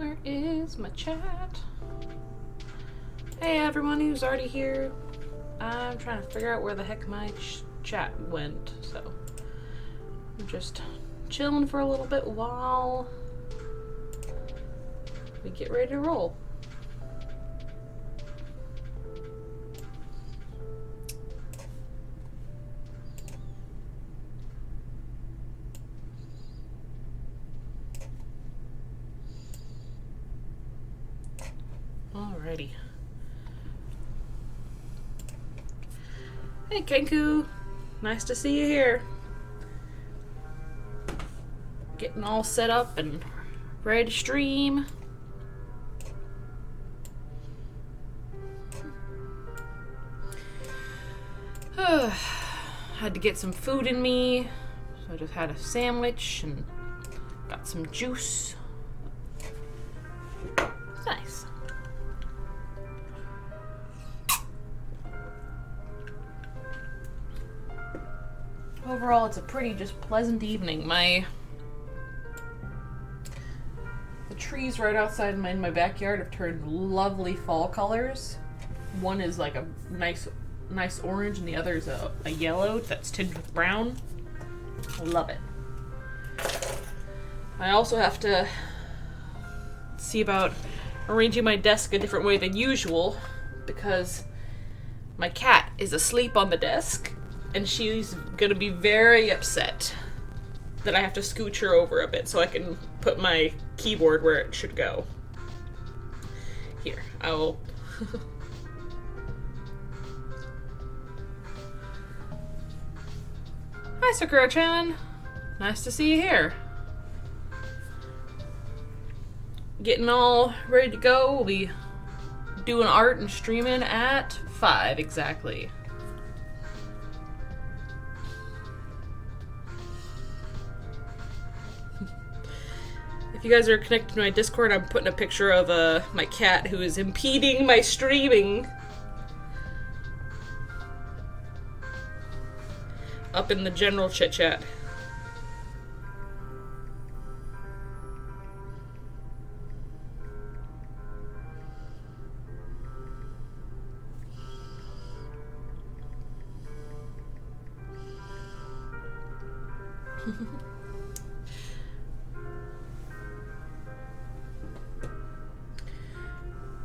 Where is my chat? Hey everyone who's already here. I'm trying to figure out where the heck my chat went, so I'm just chilling for a little bit while we get ready to roll. Alrighty. Hey Kenku, nice to see you here. Getting all set up and ready to stream. Had to get some food in me, so I just had a sandwich and got some juice. It's nice. Overall, it's a pretty just pleasant evening. The trees right outside in my backyard have turned lovely fall colors. One is like a nice orange, and the other is a yellow that's tinged with brown. I love it. I also have to see about arranging my desk a different way than usual because my cat is asleep on the desk. And she's gonna be very upset that I have to scooch her over a bit so I can put my keyboard where it should go. Here, I will... Hi, Sakura-chan. Nice to see you here. Getting all ready to go. We'll be doing art and streaming at 5 exactly. If you guys are connected to my Discord, I'm putting a picture of my cat who is impeding my streaming up in the general chit chat.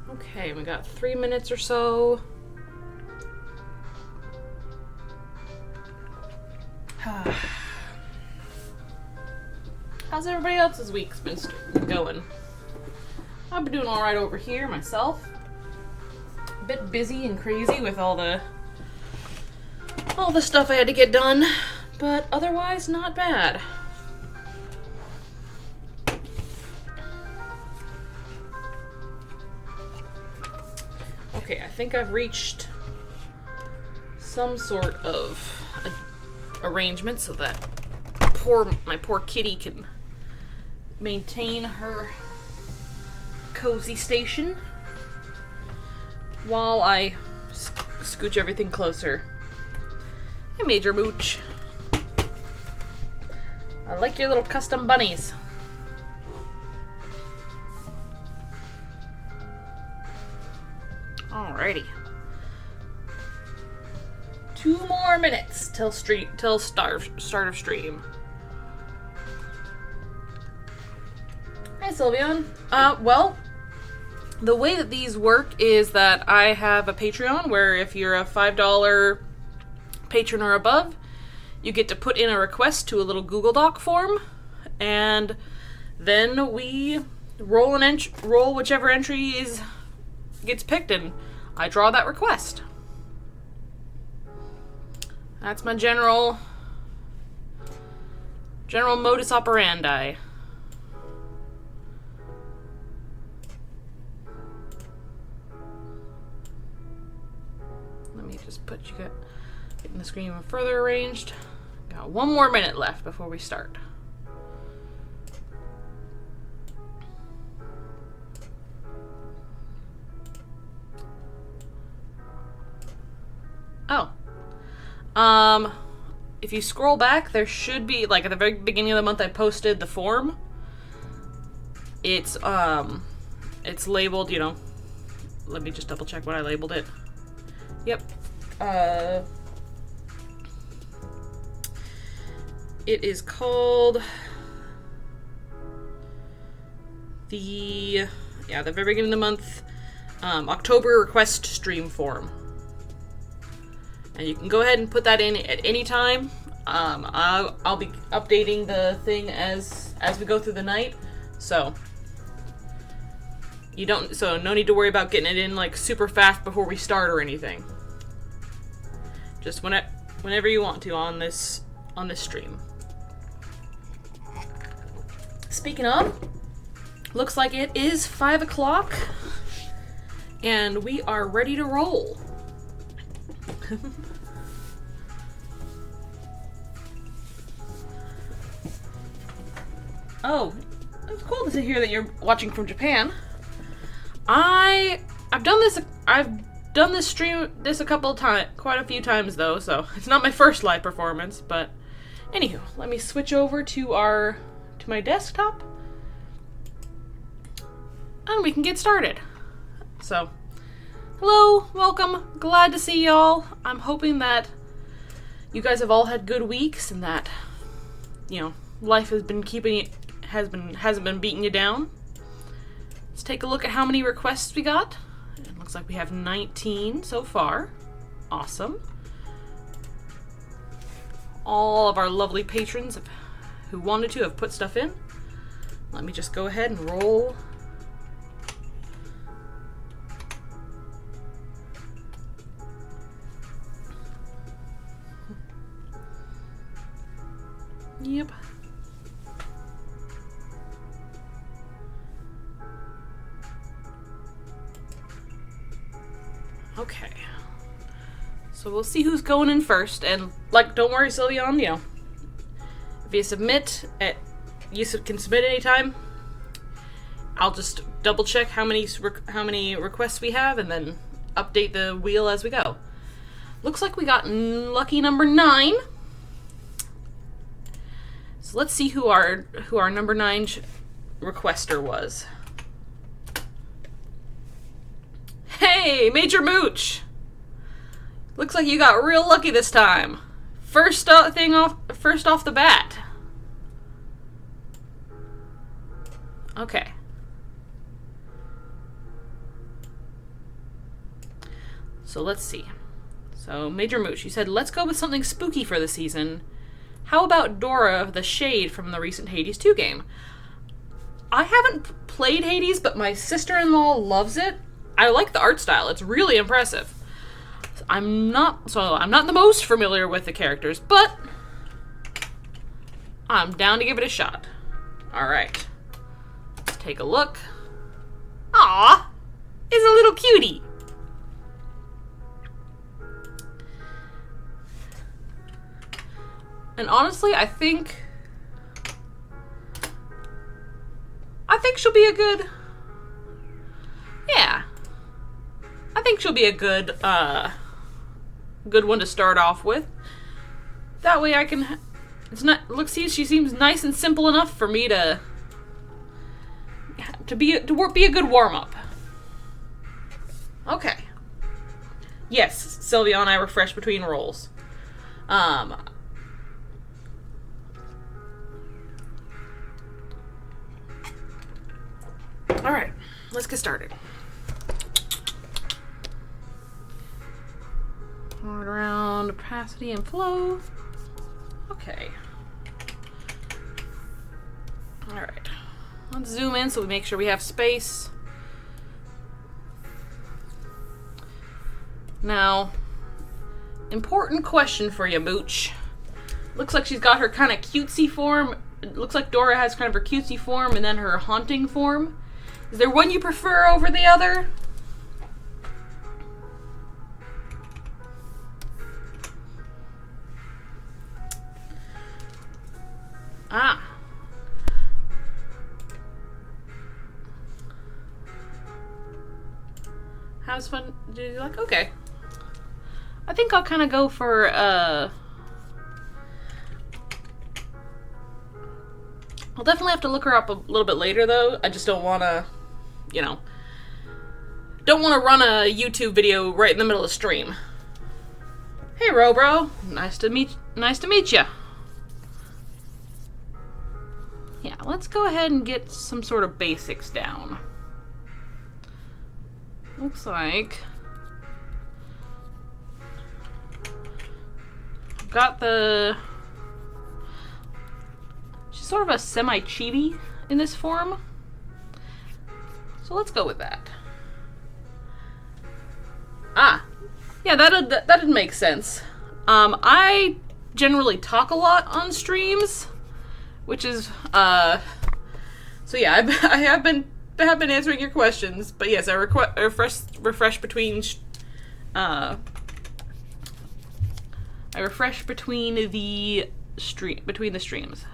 Okay, we got 3 minutes or so. How's everybody else's week's been going? I've been doing alright over here myself. A bit busy and crazy with all the stuff I had to get done, but otherwise not bad. Okay, I think I've reached some sort of arrangement so that my poor kitty can maintain her cozy station while I scooch everything closer. Hey, Major Mooch. I like your little custom bunnies. Alrighty. 2 more minutes till start of stream. Hi, Sylveon. Well, the way that these work is that I have a Patreon where if you're a $5 patron or above, you get to put in a request to a little Google Doc form, and then we roll whichever entry gets picked, and I draw that request. That's my general modus operandi. Let me just getting the screen even further arranged. Got 1 more minute left before we start. Oh. If you scroll back, there should be, like, at the very beginning of the month I posted the form. It's labeled, you know, let me just double check what I labeled it. Yep. It is called the very beginning of the month, October request stream form. And you can go ahead and put that in at any time. I'll be updating the thing as we go through the night. So no need to worry about getting it in like super fast before we start or anything. Just whenever you want to on this stream. Speaking of, looks like it is 5 o'clock and we are ready to roll. Oh, it's cool to hear that you're watching from Japan. I've done this stream a couple of times, quite a few times though, so it's not my first live performance, but anywho, let me switch over to my desktop and we can get started. So, hello, welcome, glad to see y'all. I'm hoping that you guys have all had good weeks and that, you know, life hasn't been beating you down. Let's take a look at how many requests we got. It looks like we have 19 so far. Awesome. All of our lovely patrons who wanted to have put stuff in. Let me just go ahead and roll. Yep. Okay. So we'll see who's going in first, and like, don't worry, Sylveon, you know, if you submit you can submit anytime. I'll just double check how many requests we have and then update the wheel as we go. Looks like we got lucky number 9. So let's see who our number 9 requester was. Hey, Major Mooch! Looks like you got real lucky this time. First off the bat. Okay. So let's see. So Major Mooch, you said let's go with something spooky for the season. How about Dora the Shade from the recent Hades 2 game? I haven't played Hades, but my sister-in-law loves it. I like the art style. It's really impressive. I'm not the most familiar with the characters, but I'm down to give it a shot. Alright. Let's take a look. Aw! It's a little cutie! And honestly, I think she'll be a good... Yeah. I think she'll be a good one to start off with. That way I can... she seems nice and simple enough for me to be a good warm-up. Okay. Yes, Sylveon and I refresh between rolls. Alright, let's get started. Forward around opacity and flow. Okay. Alright. Let's zoom in so we make sure we have space. Now, important question for you, Mooch. Looks like she's got her kind of cutesy form. It looks like Dora has kind of her cutesy form and then her haunting form. Is there one you prefer over the other? Ah. How's fun? Do you like? Okay. I think I'll kind of go for I'll definitely have to look her up a little bit later, though. I just don't want to, you know, don't want to run a YouTube video right in the middle of the stream. Hey, Robro. Nice to meet you. Yeah, let's go ahead and get some sort of basics down. Looks like I've got she's sort of a semi-chibi in this form. So let's go with that. Yeah, that'd make sense. I generally talk a lot on streams, which is so yeah, I have been answering your questions, but yes, I refresh between I refresh between the streams,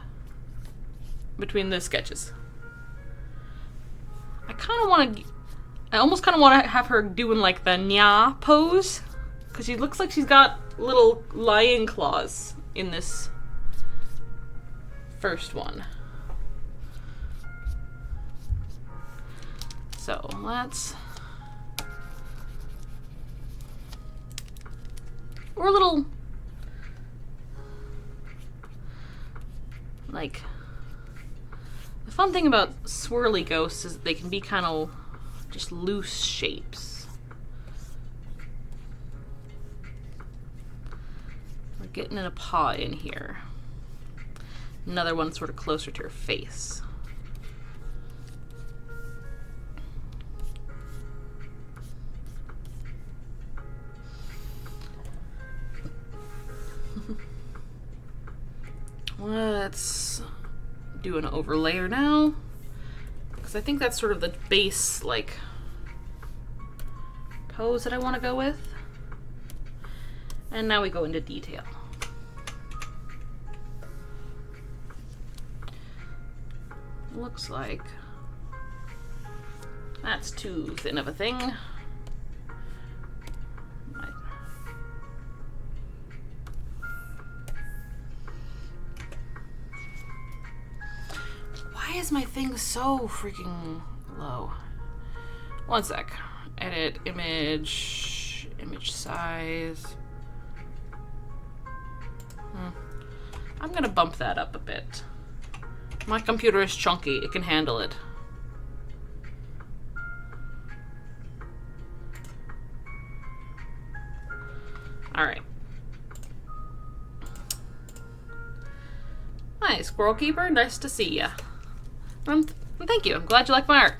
between the sketches. I almost kind of want to have her doing like the nya pose, because she looks like she's got little lion claws in this first one. So we're a little, like, the fun thing about swirly ghosts is they can be kind of just loose shapes. We're getting in a paw in here. Another one sort of closer to her face. Let's do an overlayer now, because I think that's sort of the base, like, pose that I want to go with. And now we go into detail. Looks like that's too thin of a thing. Why is my thing so freaking low? One sec. Edit, image size. I'm gonna bump that up a bit. My computer is chunky, it can handle it. Alright. Hi, Squirrel Keeper, nice to see ya. Thank you, I'm glad you like my art.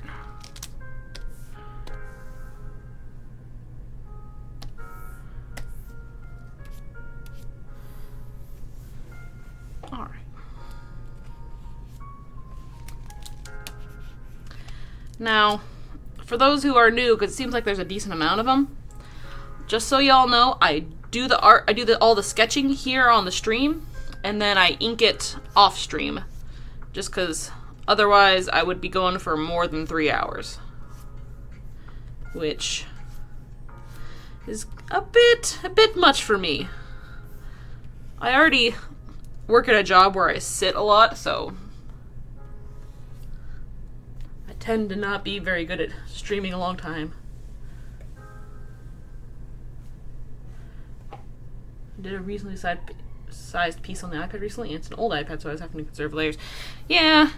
Alright. Now, for those who are new, because it seems like there's a decent amount of them, just so y'all know, I do the art, all the sketching here on the stream, and then I ink it off stream, just because otherwise I would be going for more than 3 hours, which is a bit much for me. I already work at a job where I sit a lot, so I tend to not be very good at streaming a long time. I did a reasonably sized piece on the iPad recently, and it's an old iPad, so I was having to conserve layers. Yeah.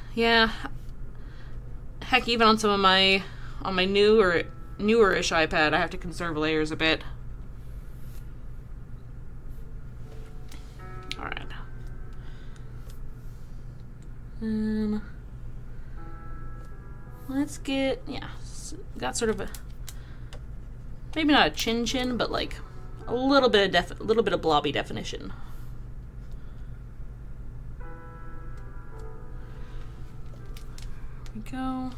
Heck, even on some of my newer-ish iPad, I have to conserve layers a bit. All right. Let's get, got sort of a, maybe not a chin, but like a little bit of blobby definition. There we go.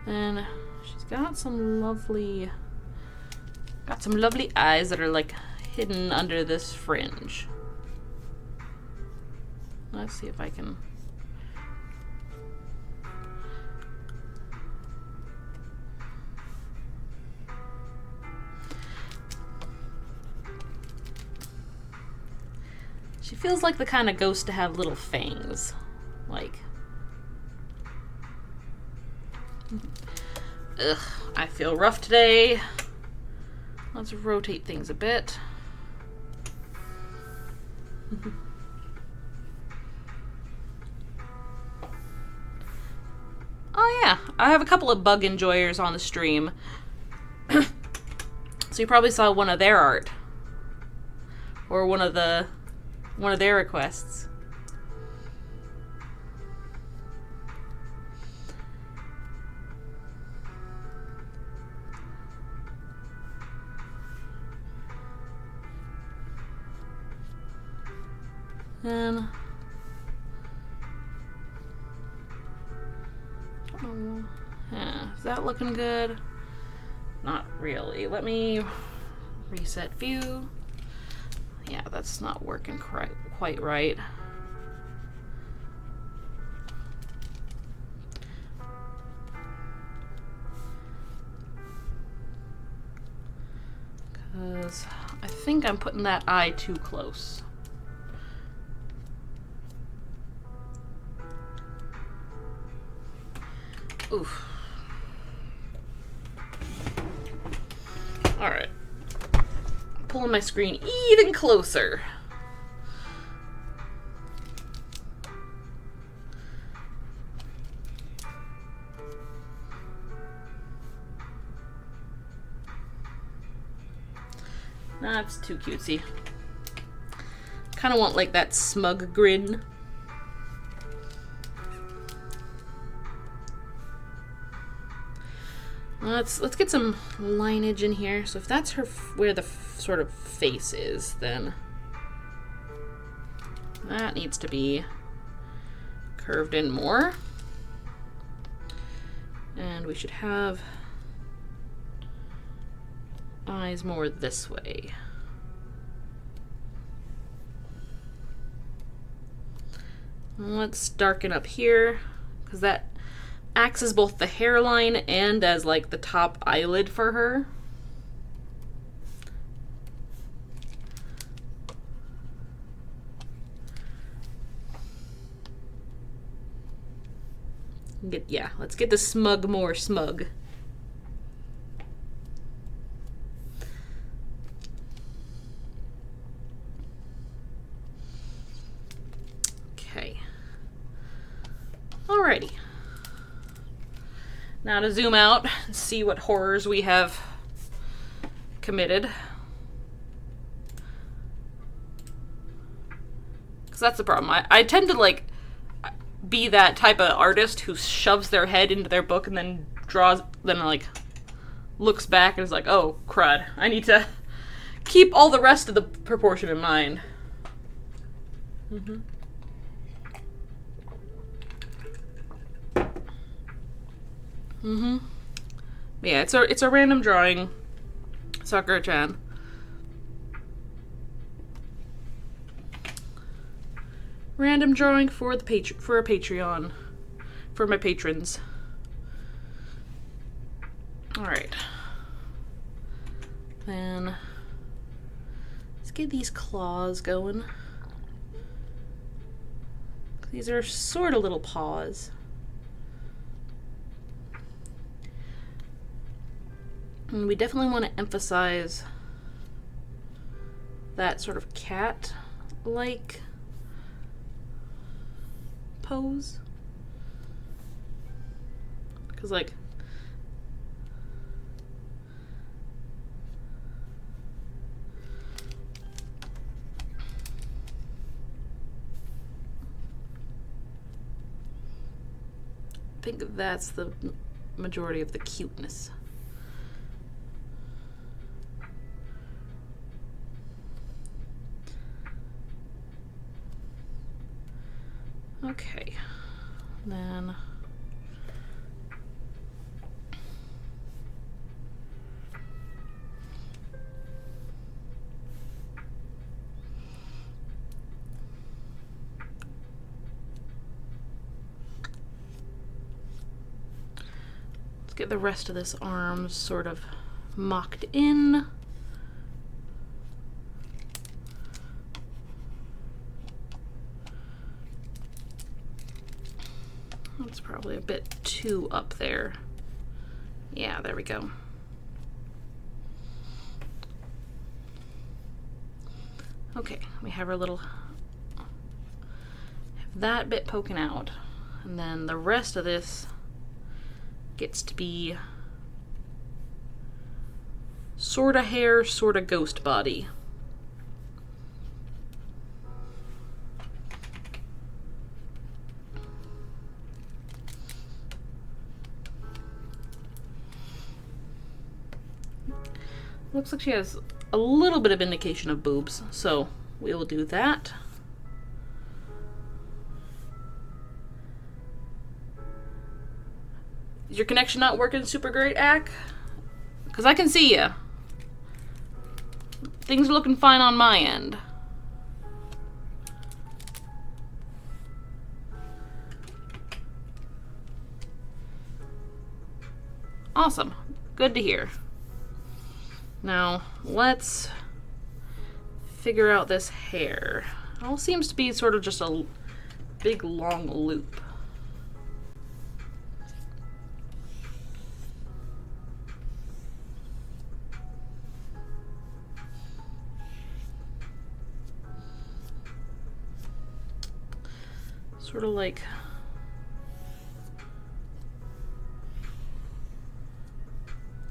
And she's got some lovely eyes that are like hidden under this fringe. Let's see if I can She feels like the kind of ghost to have little fangs. Like... Ugh, I feel rough today. Let's rotate things a bit. Oh yeah, I have a couple of bug enjoyers on the stream. So you probably saw one of their art. Or one of their requests. And yeah, is that looking good? Not really. Let me reset view. Yeah, that's not working quite right. Because I think I'm putting that eye too close. Oof. Alright. Pulling my screen even closer. That's too cutesy. Kind of want like that smug grin. Let's get some lineage in here. So if that's her, where the sort of face is, then that needs to be curved in more. And we should have eyes more this way. Let's darken up here, because that acts as both the hairline and as like the top eyelid for her. Let's get the smug more smug. Okay. Alrighty. Now to zoom out and see what horrors we have committed. Because that's the problem. I tend to like be that type of artist who shoves their head into their book and then like looks back and is like, oh crud, I need to keep all the rest of the proportion in mind. Yeah, it's a random drawing, Sakura-chan. Random drawing for the for a Patreon, for my patrons. All right. Then let's get these claws going. These are sort of little paws. And we definitely want to emphasize that sort of cat-like pose. Because, like, I think that's the majority of the cuteness. Okay, then let's get the rest of this arm sort of mocked in. Probably a bit too up there. Yeah, there we go. Okay, we have our little, have that bit poking out. And then the rest of this gets to be sorta hair, sorta ghost body. Looks like she has a little bit of indication of boobs, so we will do that. Is your connection not working super great, Ack? Because I can see you. Things are looking fine on my end. Awesome. Good to hear. Now, let's figure out this hair. It all seems to be sort of just a big long loop. Sort of like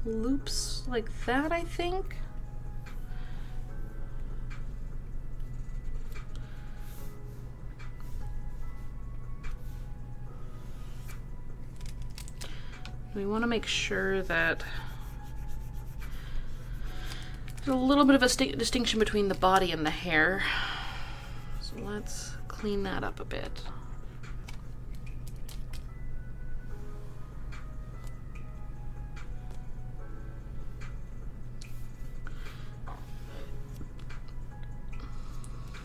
loops like that, I think. We want to make sure that there's a little bit of a distinction between the body and the hair. So let's clean that up a bit.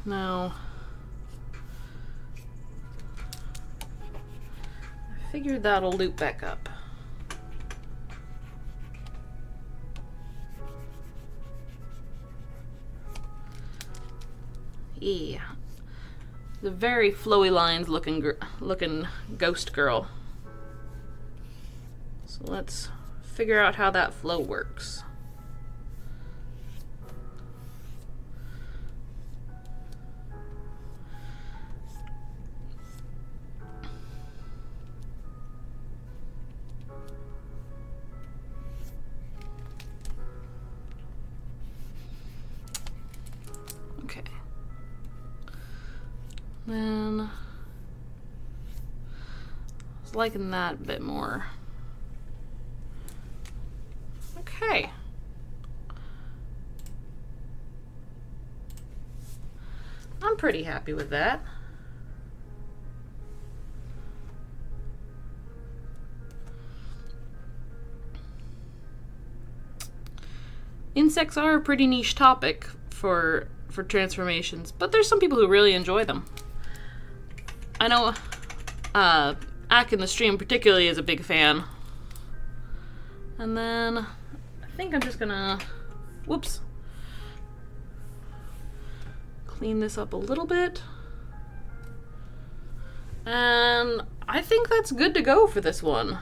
Now, I figured that'll loop back up. Yeah, the very flowy lines looking ghost girl. So let's figure out how that flow works. Okay. Then I was liking that a bit more. Okay. I'm pretty happy with that. Insects are a pretty niche topic for transformations, but there's some people who really enjoy them. I know Ack in the stream particularly is a big fan. And then I think I'm just gonna, whoops, clean this up a little bit. And I think that's good to go for this one.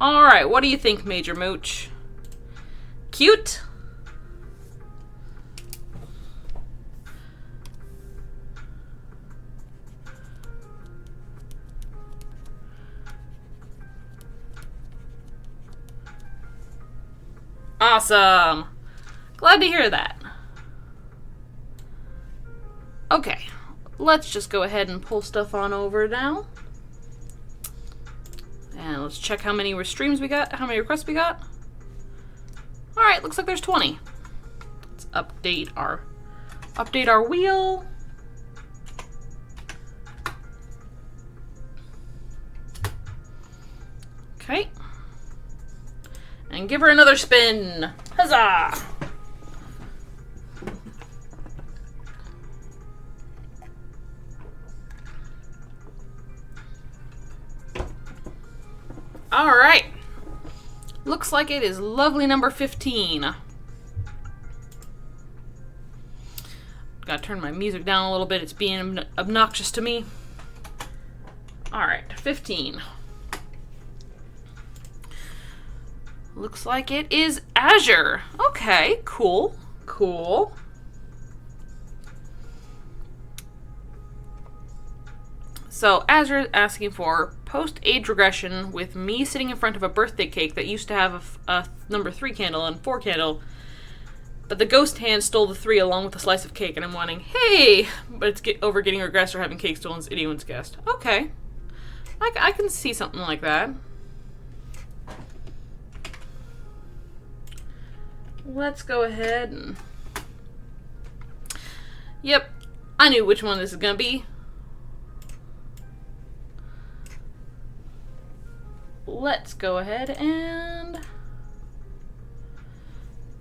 Alright, what do you think, Major Mooch? Cute? Awesome! Glad to hear that. Okay, let's just go ahead and pull stuff on over now. And let's check how many streams we got, how many requests we got. Alright, looks like there's 20. Let's update our wheel. Okay. And give her another spin. Huzzah! Alright. Looks like it is lovely number 15. Gotta turn my music down a little bit. It's being obnoxious to me. Alright, 15. Looks like it is Azure. Okay, cool. Cool. So Azure is asking for post-age regression with me sitting in front of a birthday cake that used to have a number 3 candle and 4 candle, but the ghost hand stole the 3 along with a slice of cake, and I'm wanting, hey, but it's over getting regressed or having cake stolen is anyone's guest. Okay. I can see something like that. Let's go ahead and... Yep, I knew which one this is going to be. Let's go ahead and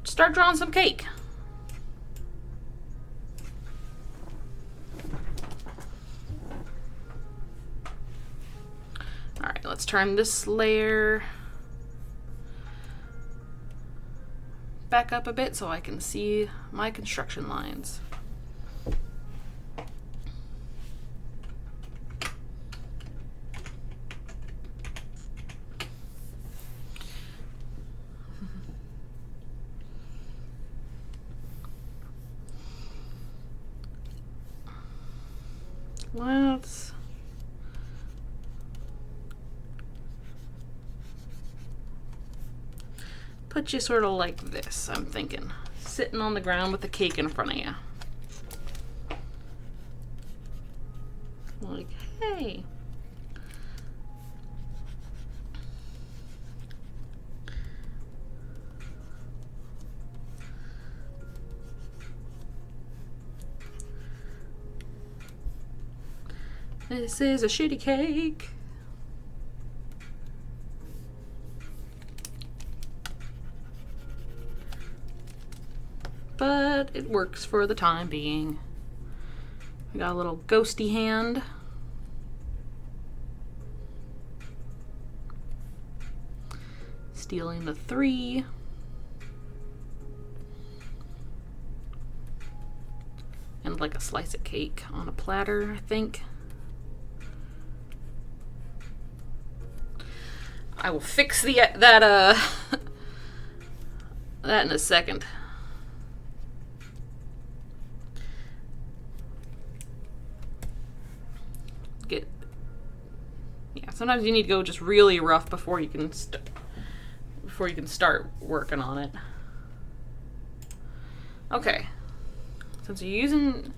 start drawing some cake. Alright, let's turn this layer back up a bit so I can see my construction lines. Let's put you sort of like this, I'm thinking. Sitting on the ground with the cake in front of you. Like, hey. This is a shitty cake. But it works for the time being. We got a little ghosty hand. Stealing the 3. And like a slice of cake on a platter, I think. I will fix that in a second. Sometimes you need to go just really rough before you can start working on it. Okay. Since you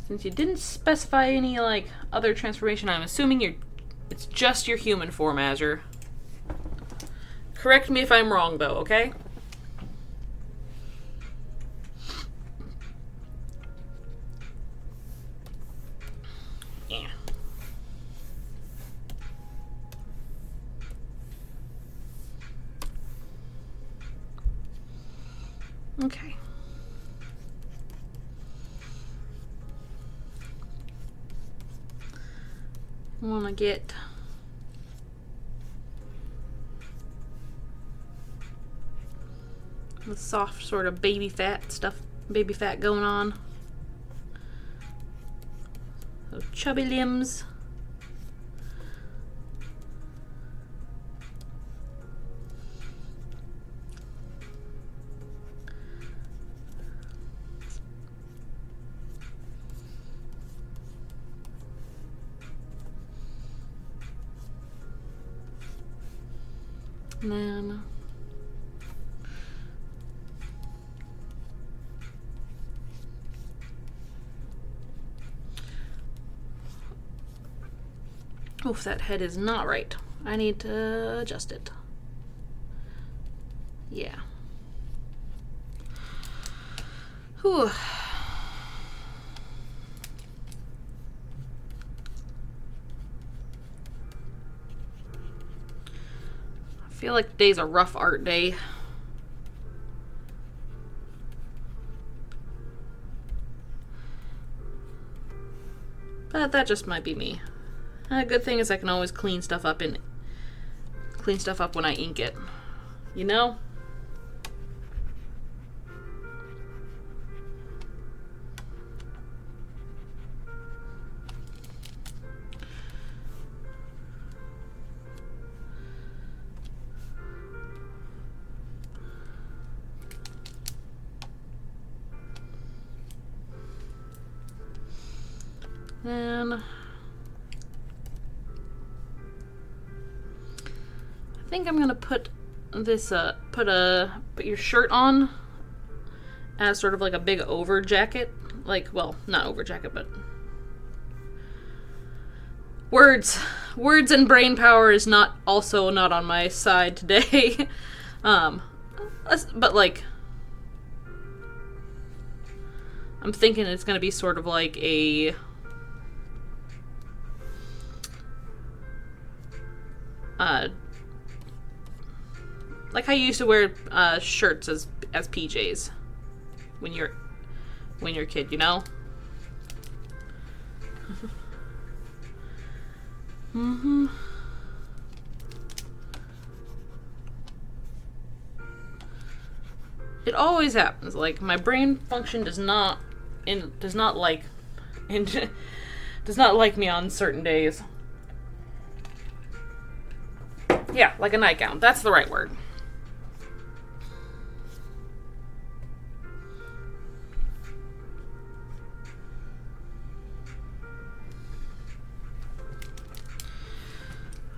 didn't specify any like other transformation, I'm assuming it's just your human form, Azure. Correct me if I'm wrong, though, okay? Yeah. Okay. I want to get the soft sort of baby fat going on. Those chubby limbs. And then oof, that head is not right. I need to adjust it. Yeah. Whew. I feel like today's a rough art day. But that just might be me. A good thing is I can always clean stuff up when I ink it. You know? Then I think I'm gonna put this put your shirt on as sort of like a big over jacket. Like, well, not over jacket, but words and brain power is not on my side today. But like, I'm thinking it's gonna be sort of like a like how you used to wear shirts as PJs when you're a kid, you know? Mm-hmm. It always happens. Like, my brain function does not like me on certain days. Yeah, like a nightgown. That's the right word.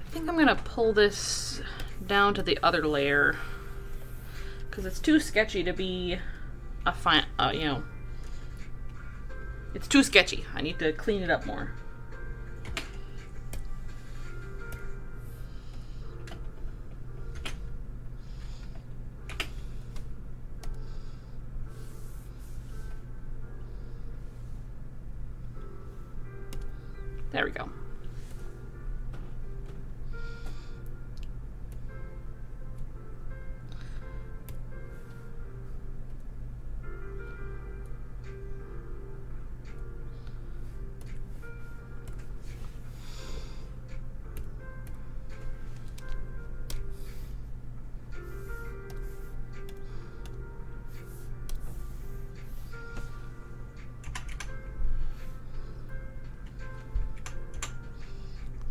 I think I'm gonna pull this down to the other layer because it's too sketchy to be a fine, it's too sketchy. I need to clean it up more. There we go.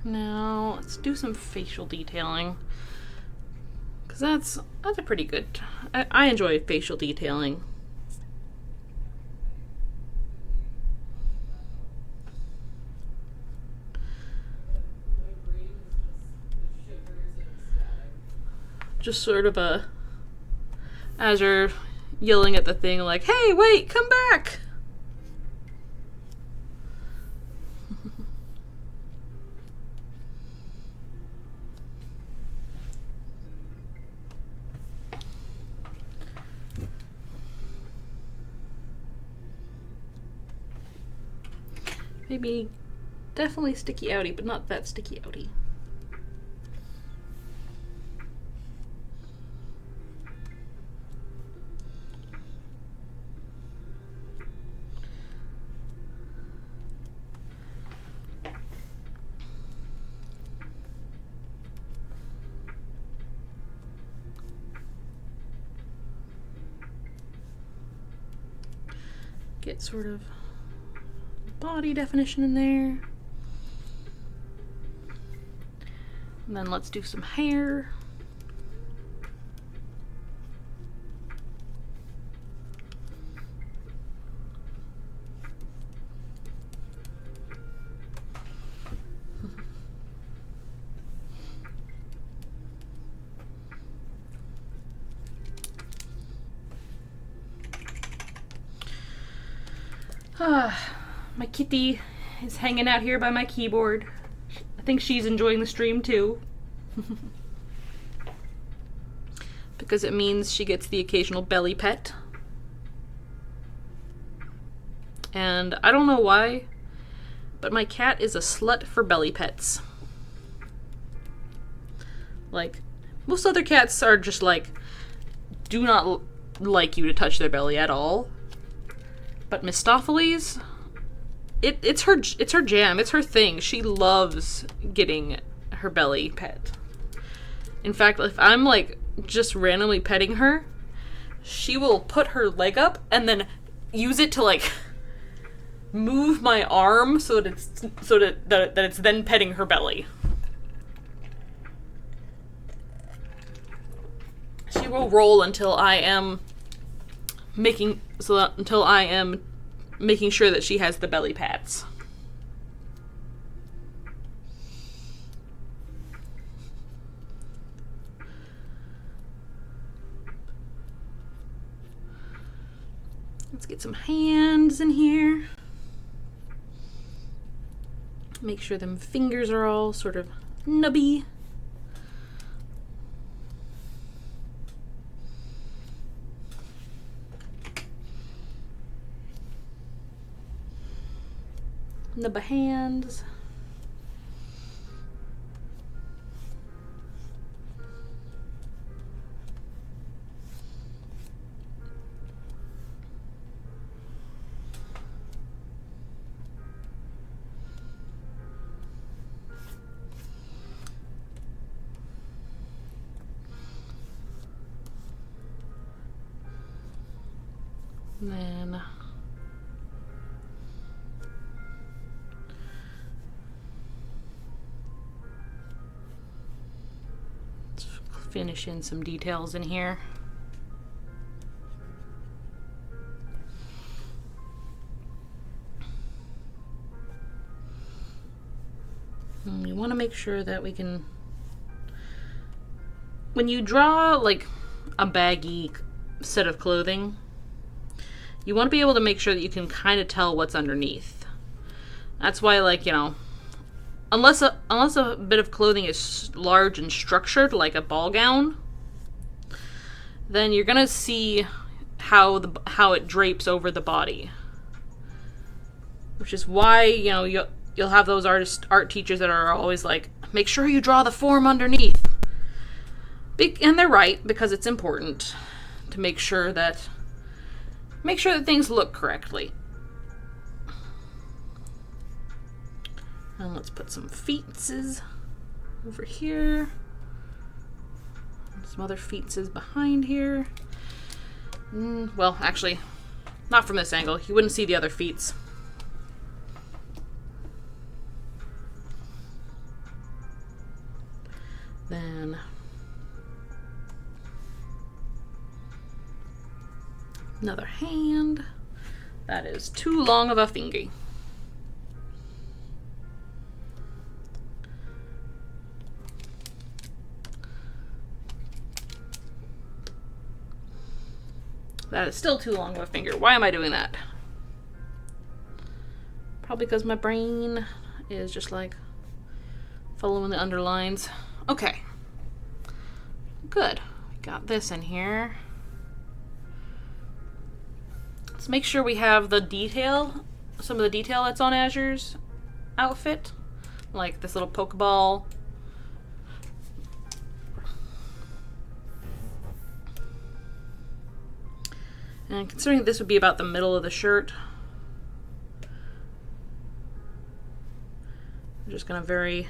Now, let's do some facial detailing. Because that's a pretty good... I enjoy facial detailing. Just sort of as you're yelling at the thing like, hey, wait, come back! Maybe definitely sticky outy, but not that sticky outy. Get sort of body definition in there. And then let's do some hair. My kitty is hanging out here by my keyboard. I think she's enjoying the stream too. Because it means she gets the occasional belly pet. And I don't know why, but my cat is a slut for belly pets. Like, most other cats are just like, do not like you to touch their belly at all. But Mistopheles, it's her jam. It's her thing. She loves getting her belly pet. In fact, if I'm like just randomly petting her, she will put her leg up and then use it to like move my arm so that it's then petting her belly. She will roll until I am making sure that she has the belly pats. Let's get some hands in here. Make sure them fingers are all sort of nubby. Nubba hands. And then let's finish in some details in here. And we want to make sure that we can, when you draw like a baggy set of clothing, you want to be able to make sure that you can kind of tell what's underneath. That's why, like, you know, unless a bit of clothing is large and structured, like a ball gown, then you're gonna see how it drapes over the body. Which is why, you know, you'll have those art teachers that are always like, make sure you draw the form underneath. And they're right, because it's important to make sure that things look correctly. And let's put some feetses over here. Some other feetses behind here. Well, actually, not from this angle. You wouldn't see the other feets. Then another hand. That is too long of a finger. That is still too long of a finger. Why am I doing that? Probably because my brain is just like following the underlines. Okay. Good. Got this in here. Let's make sure we have the detail, some of the detail that's on Azure's outfit. Like this little Pokeball. And considering this would be about the middle of the shirt, I'm just gonna vary,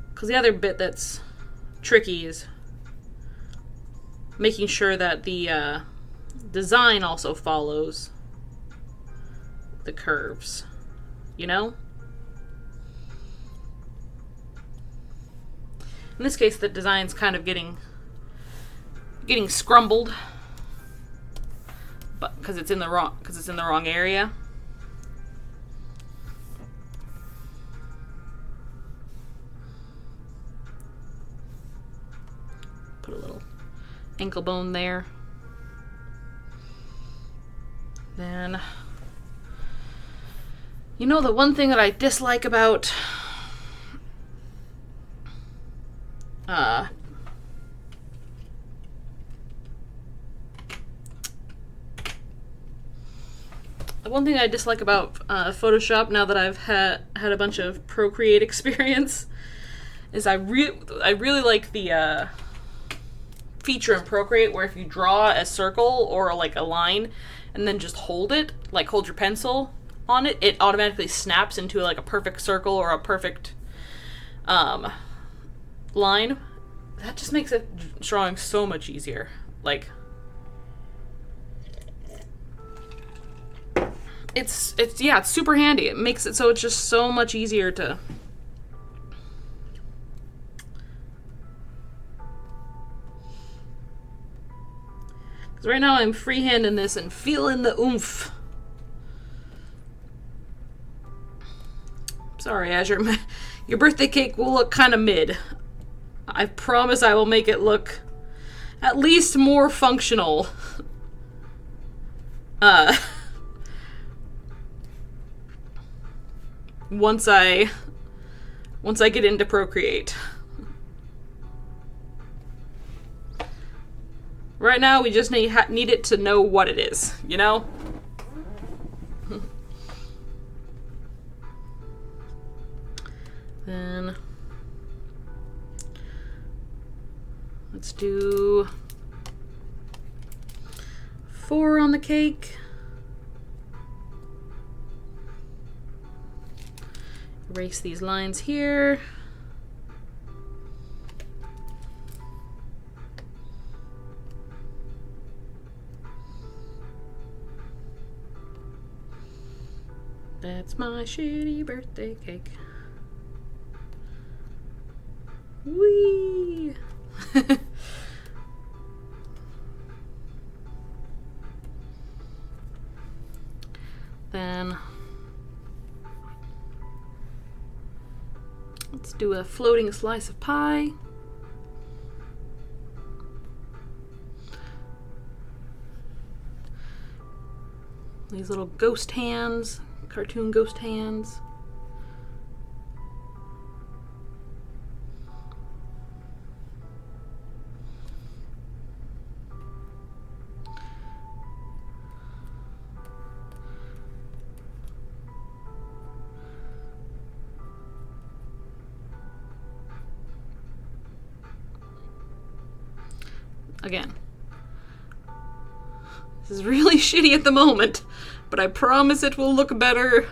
because the other bit that's tricky is making sure that the design also follows the curves, you know? In this case, the design's kind of getting scrumbled, but because it's in the wrong area. Put a little ankle bone there. Then, you know, the one thing that I dislike about Photoshop, now that I've had a bunch of Procreate experience, is I really like the feature in Procreate where if you draw a circle or like a line and then just hold your pencil on it, it automatically snaps into like a perfect circle or a perfect line. That just makes it drawing so much easier. Like, it's super handy. It makes it so it's just so much easier to. Because right now I'm freehanding this and feeling the oomph. Sorry, Azure. Your birthday cake will look kind of mid. I promise I will make it look at least more functional Uh, once I get into Procreate. Right now, we just need it to know what it is, you know? Then let's do 4 on the cake. Erase these lines here. That's my shitty birthday cake. Whee! Then let's do a floating slice of pie. These little ghost hands, cartoon ghost hands. Again, this is really shitty at the moment, but I promise it will look better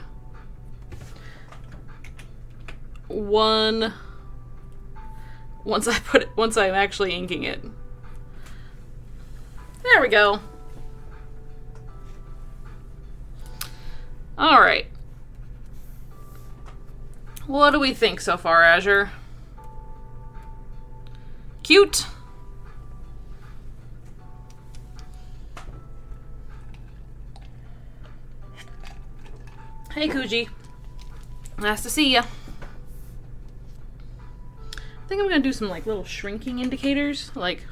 once I'm actually inking it. There we go. All right. What do we think so far, Azure? Cute. Hey, Kuji. Nice to see ya. I think I'm gonna do some like little shrinking indicators, like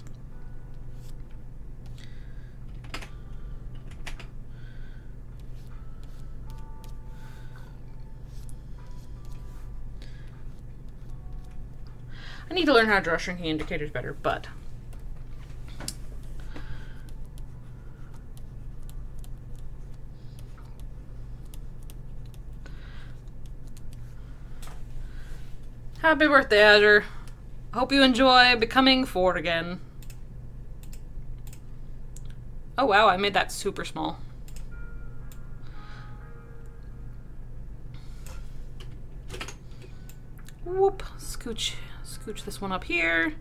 I need to learn how to draw shrinking indicators better, but happy birthday, Azure. Hope you enjoy becoming 4 again. Oh wow, I made that super small. Whoop, scooch this one up here.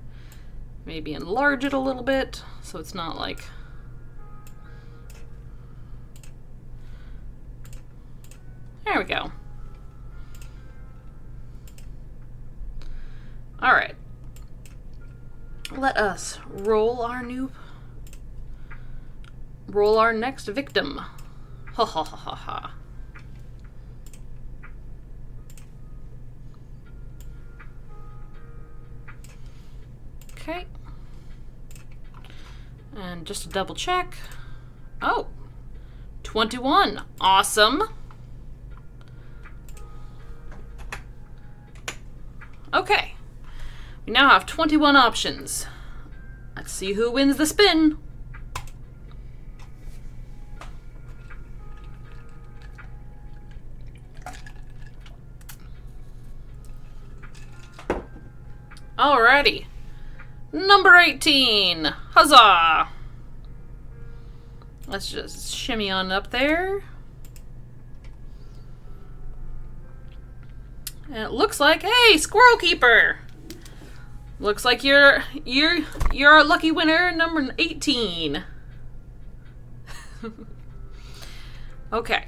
Maybe enlarge it a little bit so it's not like... There we go. All right. Let us roll our next victim. Ha ha ha ha ha. Okay. And just to double check. Oh, 21. Awesome. Okay. We now have 21 options. Let's see who wins the spin. Alrighty. Number 18. Huzzah! Let's just shimmy on up there. And it looks like, hey, Squirrel Keeper! Looks like you're our lucky winner, number 18. Okay.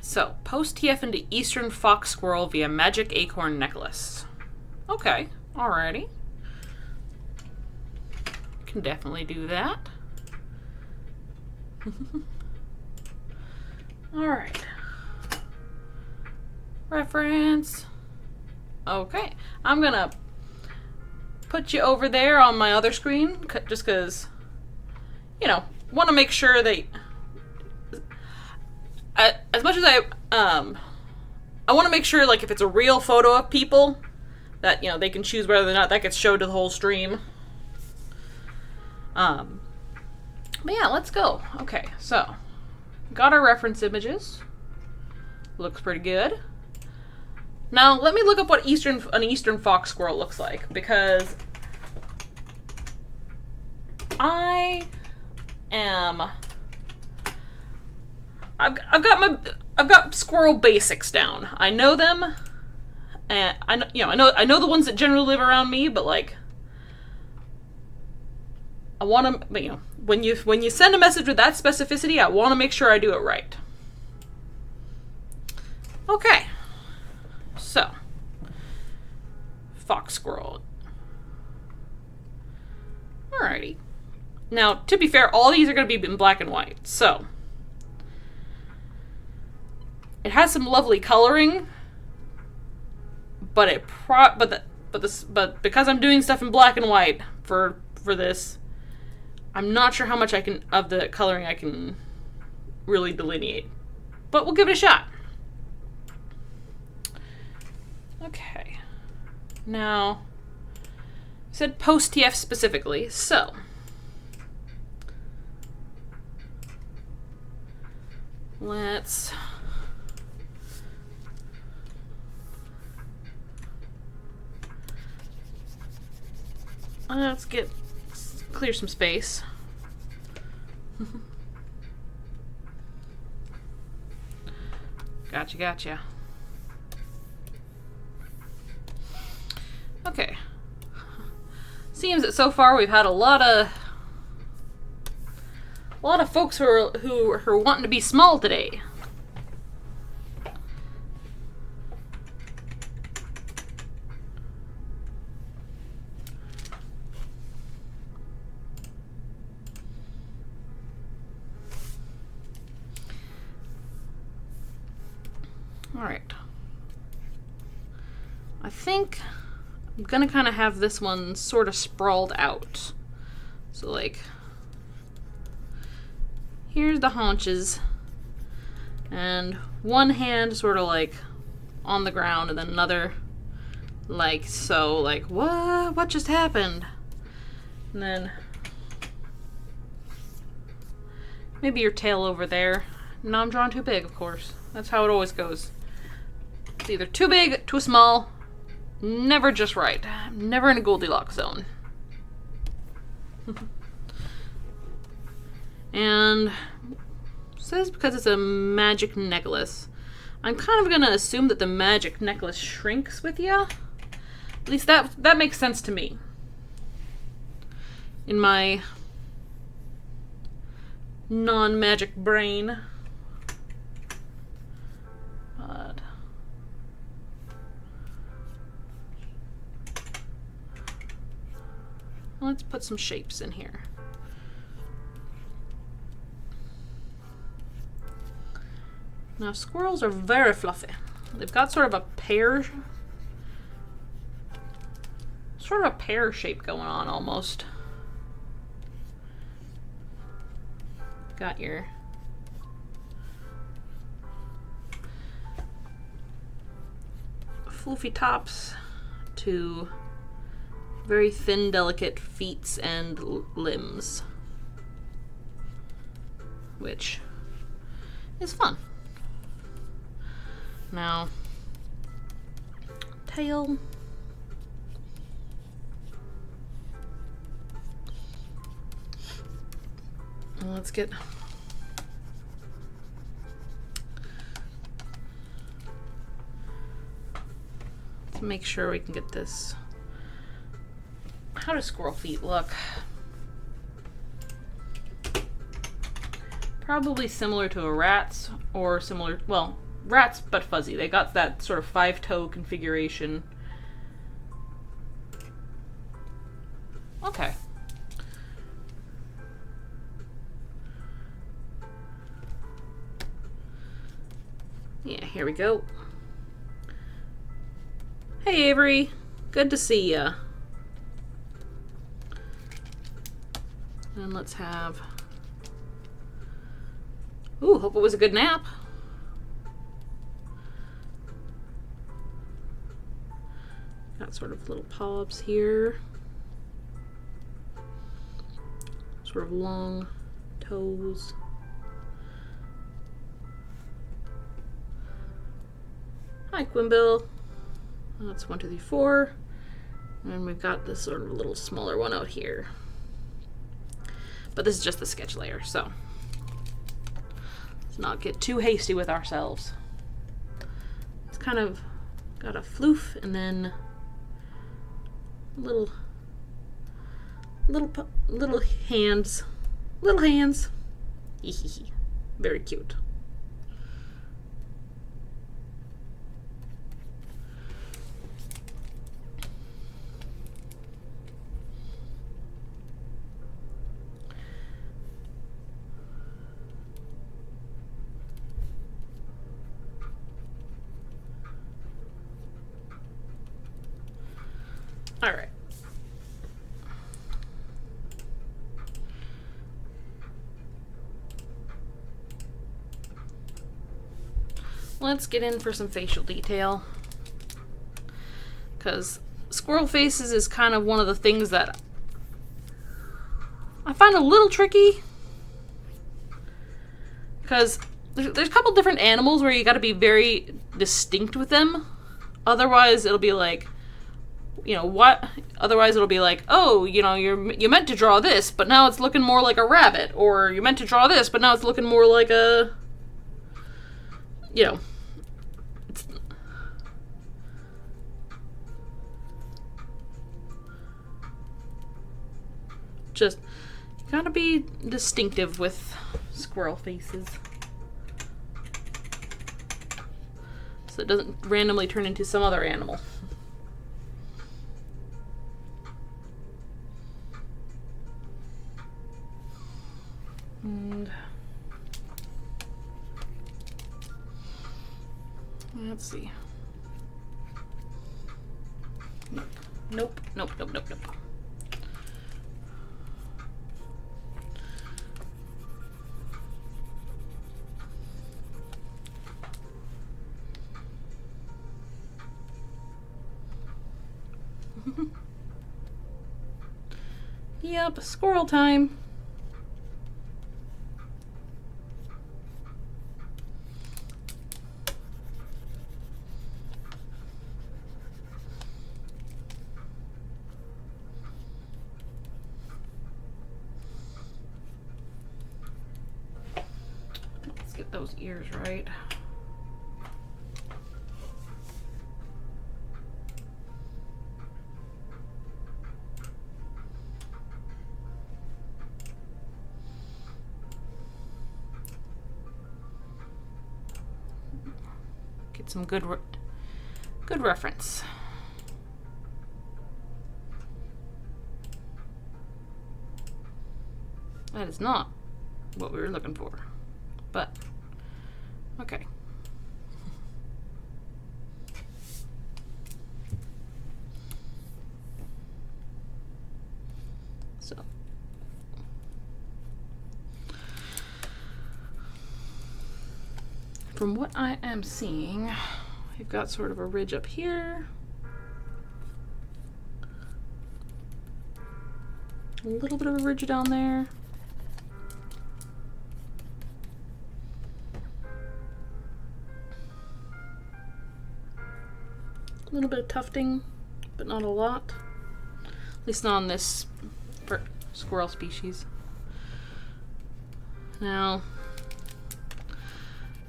So, post TF into Eastern Fox Squirrel via Magic Acorn Necklace. Okay, alrighty. Can definitely do that. Alright. Reference. Okay, I'm gonna put you over there on my other screen, just because, you know, want to make sure that as much as I want to make sure, like, if it's a real photo of people, that, you know, they can choose whether or not that gets showed to the whole stream. But yeah, let's go. Okay, so got our reference images. Looks pretty good. Now let me look up what an eastern fox squirrel looks like, because I've got squirrel basics down. I know them, and I know the ones that generally live around me, but like, I want to, you know, when you send a message with that specificity, I want to make sure I do it right. Okay, so fox squirrel. Alrighty. Now, to be fair, all these are going to be in black and white, so it has some lovely coloring, but because I'm doing stuff in black and white for this, I'm not sure how much of the coloring I can really delineate. But we'll give it a shot. Okay. Now, I said post TF specifically, so let's clear some space. Gotcha. Okay. Seems that so far we've had a lot of folks who are wanting to be small today. All right. I think I'm gonna kind of have this one sort of sprawled out. So like, here's the haunches, and one hand sort of like on the ground, and then another like so. Like, what just happened? And then maybe your tail over there. No, I'm drawn too big, of course. That's how it always goes. It's either too big, too small, never just right. Never in a Goldilocks zone. And says because it's a magic necklace, I'm kind of gonna assume that the magic necklace shrinks with you. At least that makes sense to me. In my non-magic brain. But let's put some shapes in here. Now, squirrels are very fluffy. They've got sort of a pear shape going on almost. Got your floofy tops to very thin, delicate feet and limbs, which is fun. Now, tail. Let's make sure we can get this. How do squirrel feet look? Probably similar to a rat's, or similar, well, rats but fuzzy. They got that sort of 5-toe configuration. Okay. Yeah, here we go. Hey Avery, good to see ya. And let's have... Ooh, hope it was a good nap. got sort of little polyps here. Sort of long toes. Hi, Quimbil. That's 1, 2, 3, 4. And we've got this sort of little smaller one out here. But this is just the sketch layer, so let's not get too hasty with ourselves. It's kind of got a floof and then little hands. Little hands. Very cute. All right. Let's get in for some facial detail, because squirrel faces is kind of one of the things that I find a little tricky, because there's a couple different animals where you got to be very distinct with them. Otherwise it'll be like, you know what? Otherwise it'll be like, oh, you know, you meant to draw this, but now it's looking more like a rabbit, or you meant to draw this, but now it's looking more like a, you know, it's, just you gotta be distinctive with squirrel faces, so it doesn't randomly turn into some other animal. And let's see. Nope. Yep, squirrel time. Let's get those ears right. Get some good reference. That is not what we were looking for, but okay. So from what I am seeing, we've got sort of a ridge up here, a little bit of a ridge down there, a little bit of tufting, but not a lot, at least not on this squirrel species. Now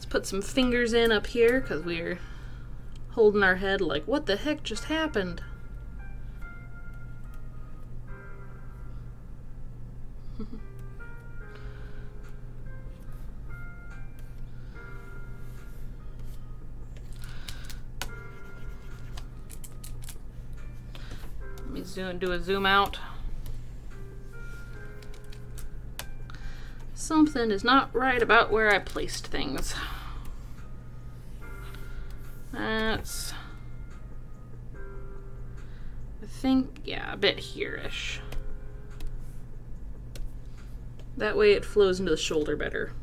put some fingers in up here, because we're holding our head like, what the heck just happened? Let me do a zoom out. Something is not right about where I placed things. That's, I think, yeah, a bit here-ish. That way it flows into the shoulder better.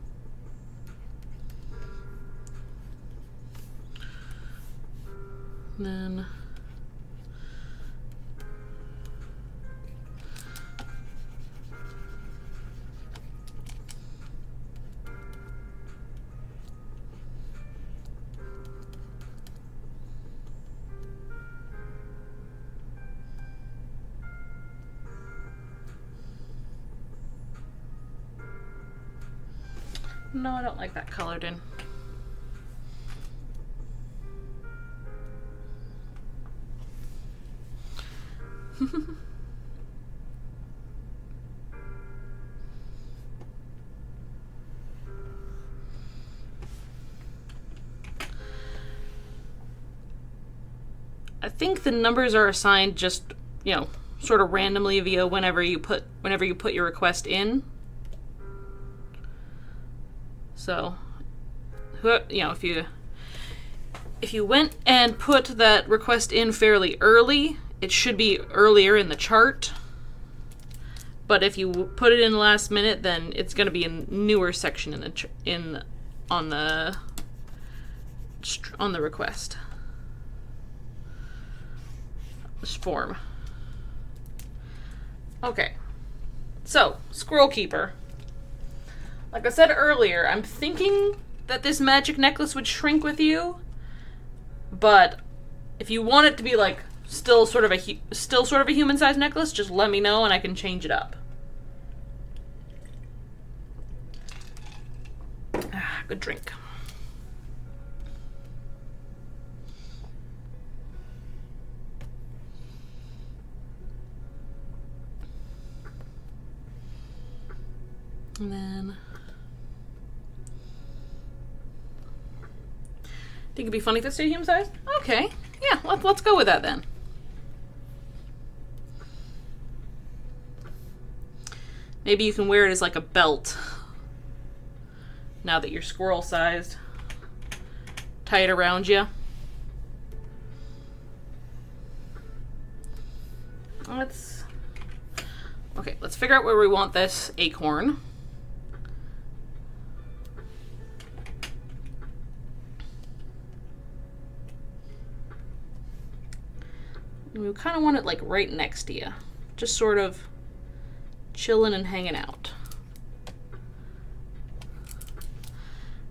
And then No, I don't like that colored in. I think the numbers are assigned just, you know, sort of randomly via whenever you put your request in. So, you know, if you went and put that request in fairly early, it should be earlier in the chart. But if you put it in last minute, then it's going to be a newer section on the request. This form. Okay. So, Squirrel Keeper. Like I said earlier, I'm thinking that this magic necklace would shrink with you, but if you want it to be like still sort of a human-sized necklace, just let me know and I can change it up. Good drink. And then think it'd be funny if it stayed human size? Okay. Yeah, let's go with that then. Maybe you can wear it as like a belt. Now that you're squirrel sized. Tie it around you. Let's figure out where we want this acorn. We kind of want it like right next to you. Just sort of chilling and hanging out.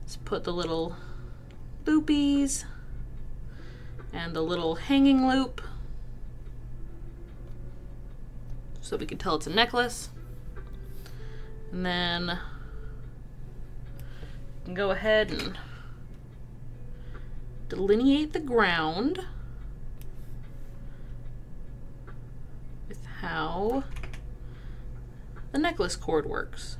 Let's put the little loopies and the little hanging loop so we can tell it's a necklace. And then we can go ahead and delineate the ground with how the necklace cord works.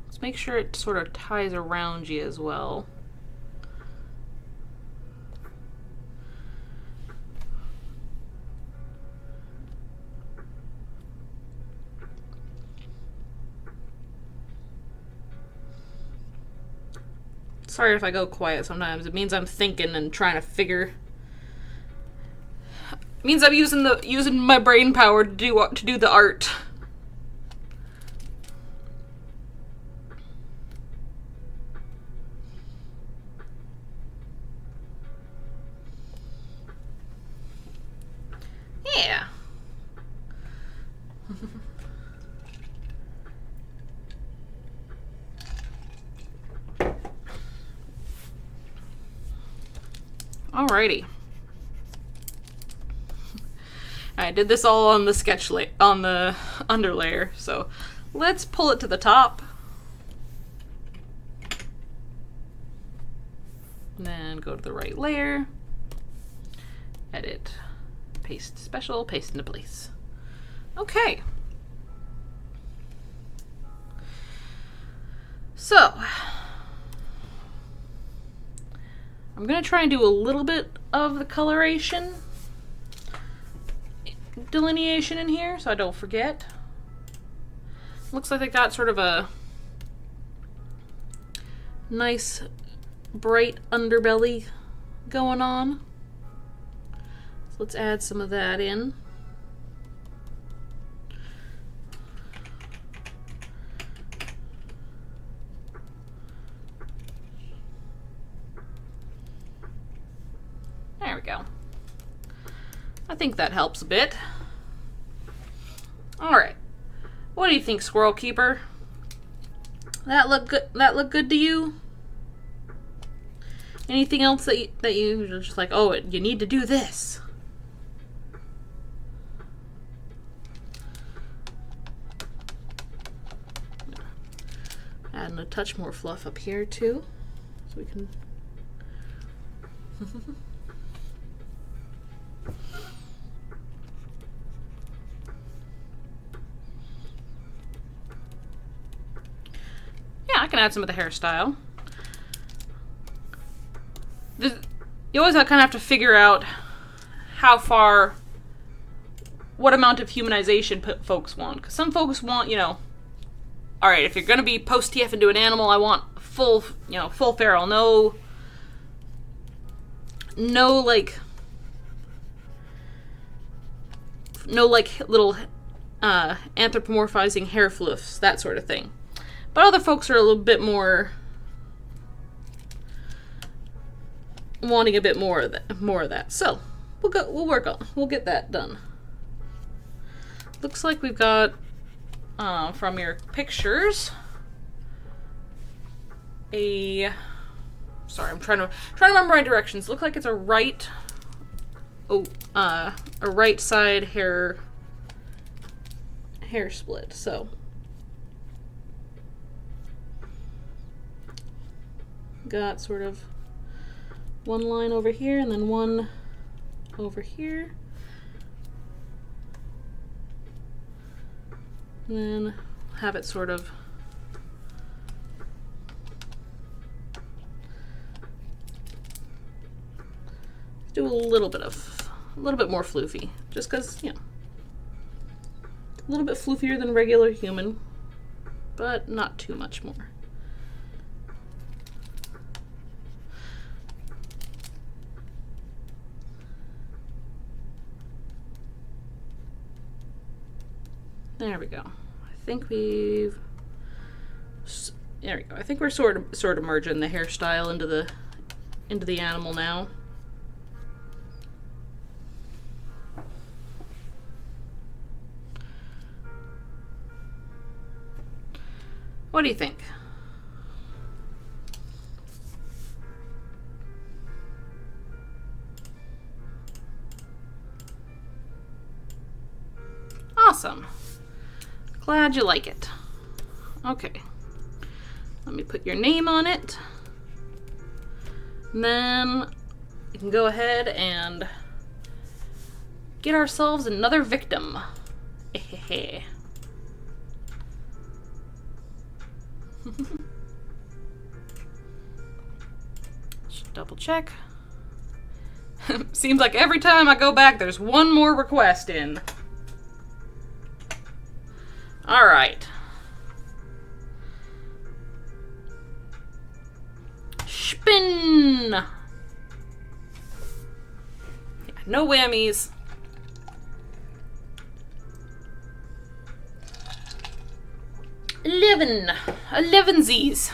Let's make sure it sort of ties around you as well. Sorry if I go quiet sometimes. It means I'm thinking and trying to figure. It means I'm using my brain power to do the art. Yeah. Alrighty. I did this all on the sketch on the underlayer, so let's pull it to the top. And then go to the right layer, edit, paste special, paste into place. Okay. So, I'm going to try and do a little bit of the coloration delineation in here so I don't forget. Looks like they got sort of a nice bright underbelly going on. So let's add some of that in. There we go. I think that helps a bit. All right. What do you think, Squirrel Keeper? That look good? That look good to you? Anything else that you're just like, oh, you need to do this? Adding a touch more fluff up here too, so we can. Yeah, I can add some of the hairstyle. You always kind of have to figure out what amount of humanization folks want. Because some folks want, all right, if you're going to be post-TF into an animal, I want full feral. No little anthropomorphizing hair fluffs, that sort of thing. But other folks are a little bit more wanting a bit more of that. So we'll get that done. Looks like we've got from your pictures sorry, I'm trying to remember my directions. Look like it's a right side hair split. So got sort of one line over here and then one over here. And then have it sort of do a little bit more floofy, just because, a little bit floofier than regular human, but not too much more. There we go. There we go. I think we're sort of merging the hairstyle into the animal now. What do you think? Awesome. Glad you like it. Okay. Let me put your name on it. And then we can go ahead and get ourselves another victim. Just double check. Seems like every time I go back, there's one more request in. All right. Spin. Yeah, no whammies. Elevensies.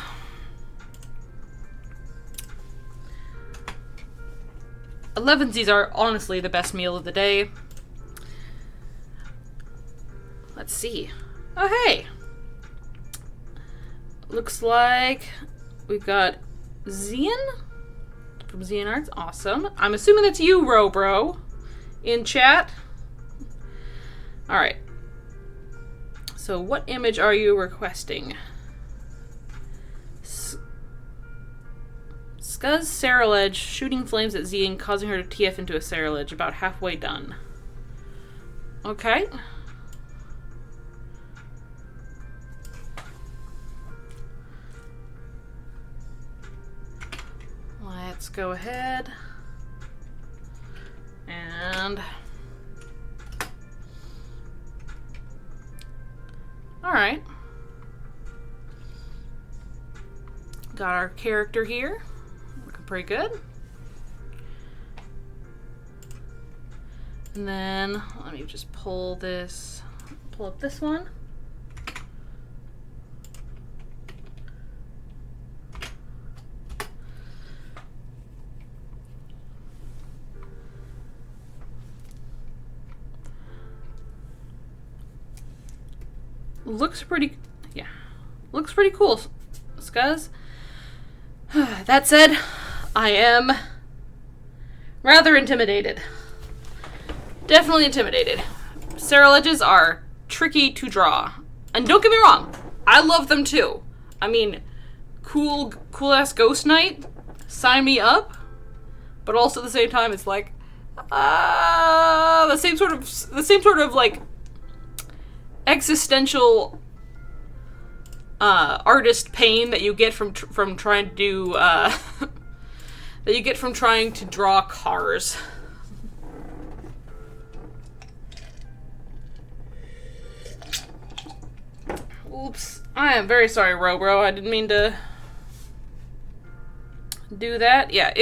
Elevensies are honestly the best meal of the day. Let's see. Oh, hey. Looks like we've got Zian from Zian Arts. Awesome. I'm assuming that's you, Robro, in chat. All right. So what image are you requesting? Scuzz Cerulege shooting flames at Zian, causing her to TF into a Cerulege. About halfway done. Okay. Let's go ahead and all right, got our character here, looking pretty good. And then let me just pull up this one. Looks pretty cool, Scuzz. That said, I am rather intimidated. Definitely intimidated. Seriledges are tricky to draw. And don't get me wrong, I love them too. I mean, cool ass Ghost Knight, sign me up. But also at the same time, it's like, the same sort of like existential artist pain that you get from trying to do that you get from trying to draw cars. Oops. I am very sorry, Robro. I didn't mean to do that. Yeah,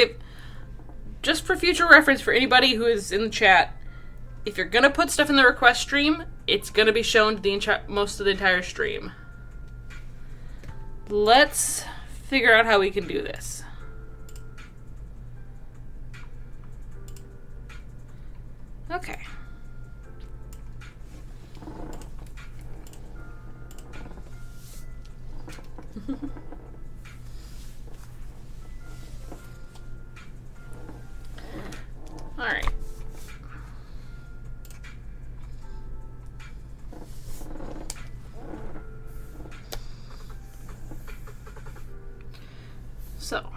just for future reference for anybody who is in the chat, if you're gonna put stuff in the request stream, it's gonna be shown to most of the entire stream. Let's figure out how we can do this. Okay. All right. So,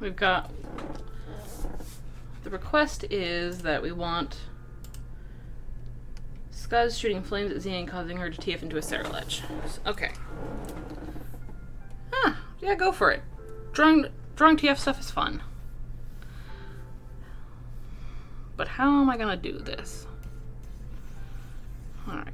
we've got, the request is that we want Skuz shooting flames at Xenia and causing her to TF into a Seriledge. Okay. Yeah, go for it. Drawing TF stuff is fun. But how am I gonna do this? Alright.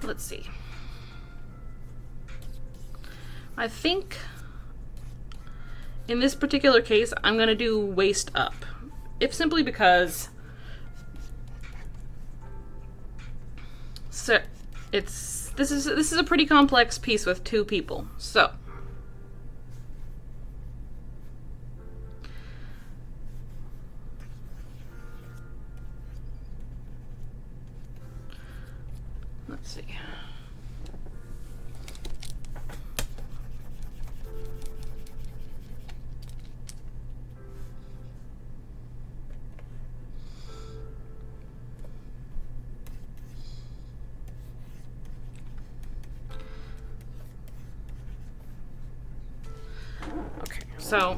Let's see. I think in this particular case, I'm gonna do waist up, if simply because this is a pretty complex piece with two people. So let's see. Okay, so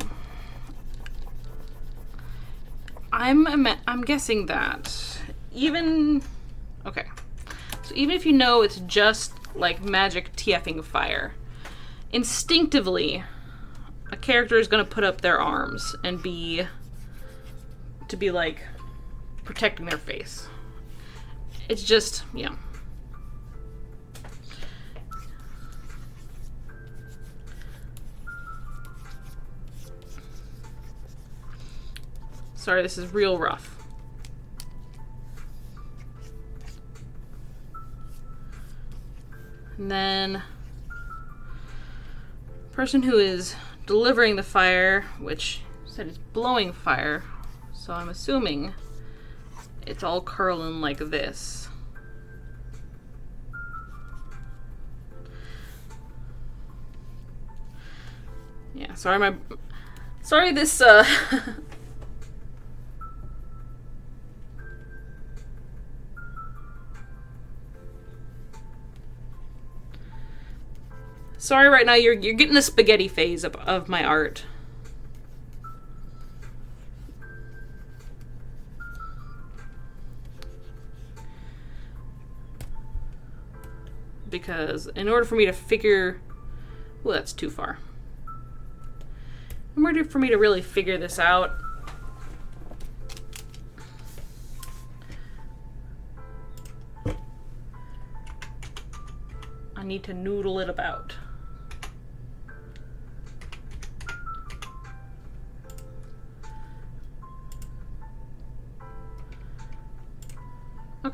I'm guessing that okay. So even if you know it's just like magic TFing fire, instinctively a character is going to put up their arms and be like protecting their face. It's just, yeah. Sorry, this is real rough. And then person who is delivering the fire, which said it's blowing fire, so I'm assuming it's all curling like this. Yeah, sorry this sorry, right now you're getting the spaghetti phase of my art. Because in order for me to figure... Well, that's too far. In order for me to really figure this out, I need to noodle it about.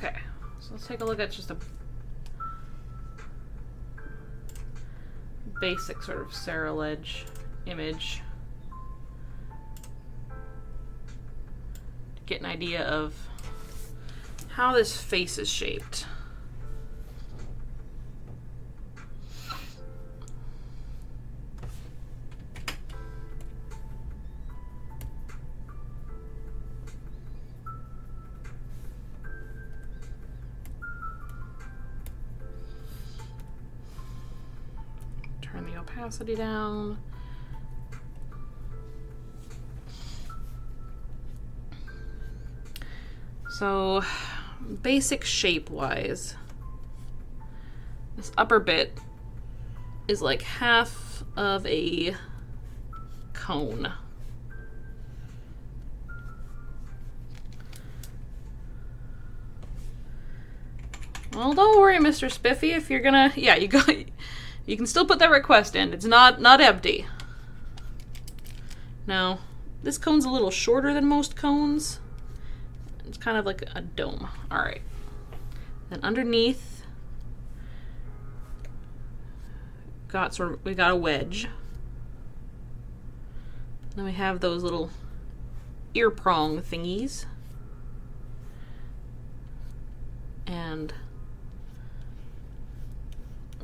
Okay, so let's take a look at just a basic sort of serrilege image to get an idea of how this face is shaped. Turn the opacity down. So, basic shape-wise, this upper bit is like half of a cone. Well, don't worry, Mr. Spiffy, if you're gonna... Yeah, you can still put that request in. It's not empty. Now, this cone's a little shorter than most cones. It's kind of like a dome. All right. Then underneath, we got a wedge. Then we have those little ear prong thingies. And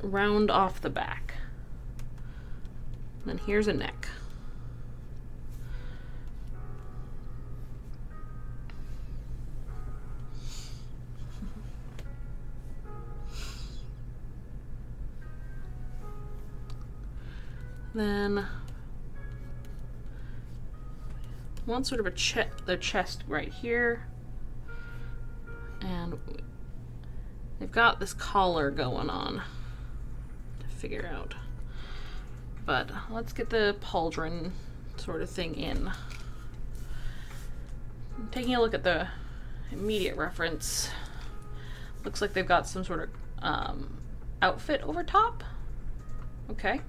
round off the back. Then here's a neck. Then one sort of the chest right here, and they've got this collar going on to figure out. But let's get the pauldron sort of thing in. Taking a look at the immediate reference, looks like they've got some sort of outfit over top. Okay.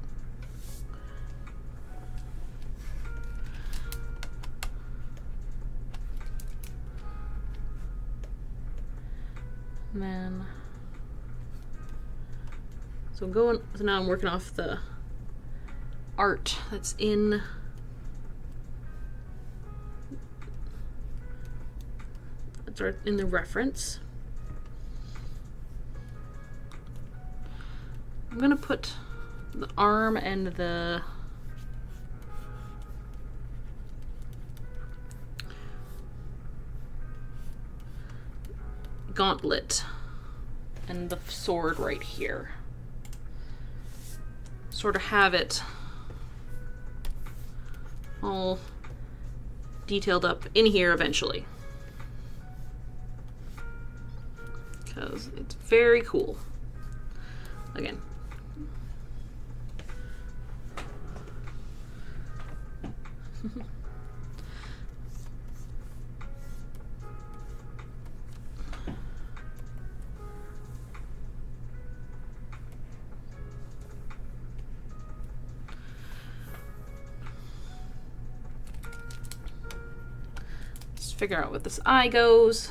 And then, so now I'm working off the art that's in the reference. I'm gonna put the arm and the gauntlet and the sword right here. Sort of have it all detailed up in here eventually. Because it's very cool. Again. Figure out what this eye goes.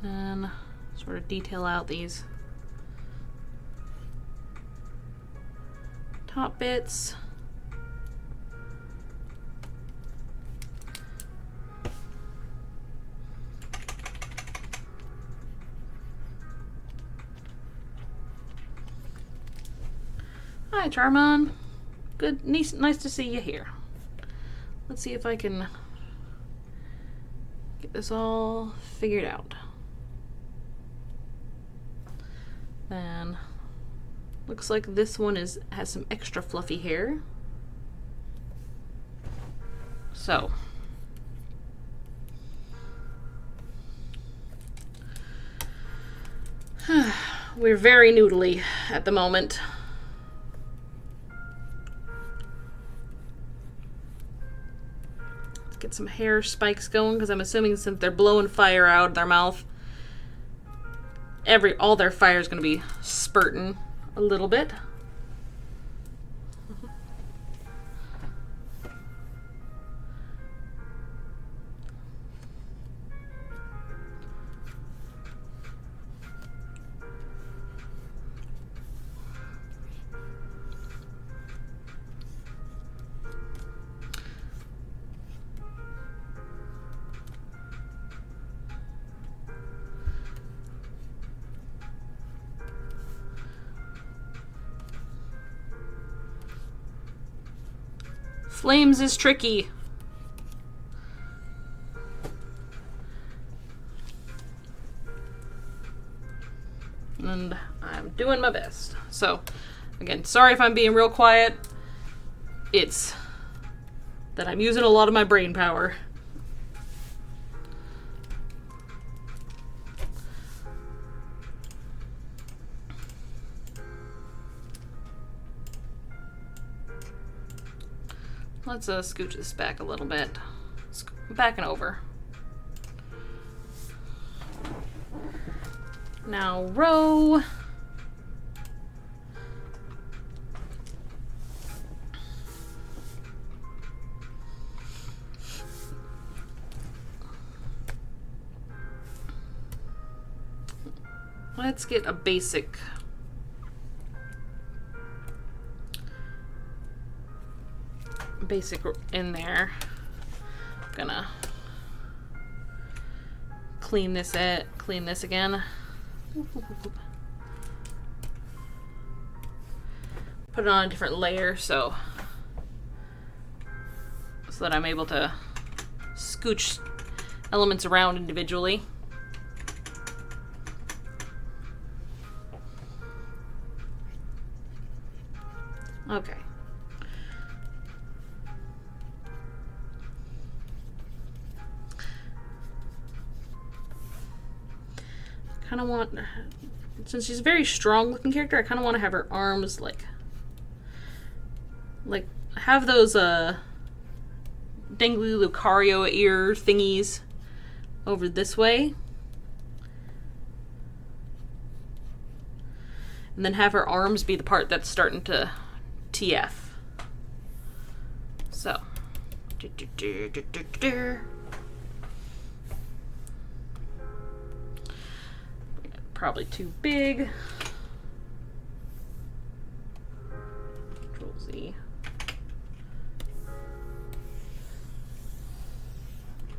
Then sort of detail out these top bits. Hi, Charmon. Good, nice to see you here. Let's see if I can get this all figured out. Then, looks like this one has some extra fluffy hair. So, we're very noodly at the moment. Get some hair spikes going, because I'm assuming since they're blowing fire out of their mouth, all their fire is going to be spurting a little bit. Flames is tricky. And I'm doing my best. So, again, sorry if I'm being real quiet. It's that I'm using a lot of my brain power. Let's scooch this back a little bit. Back and over. Now row. Let's get a basic in there. I'm gonna clean this again. Put it on a different layer so that I'm able to scooch elements around individually. Okay. Kind of want, since she's a very strong looking character, I kind of want to have her arms like have those dangly Lucario ear thingies over this way, and then have her arms be the part that's starting to TF. So probably too big. Control Z.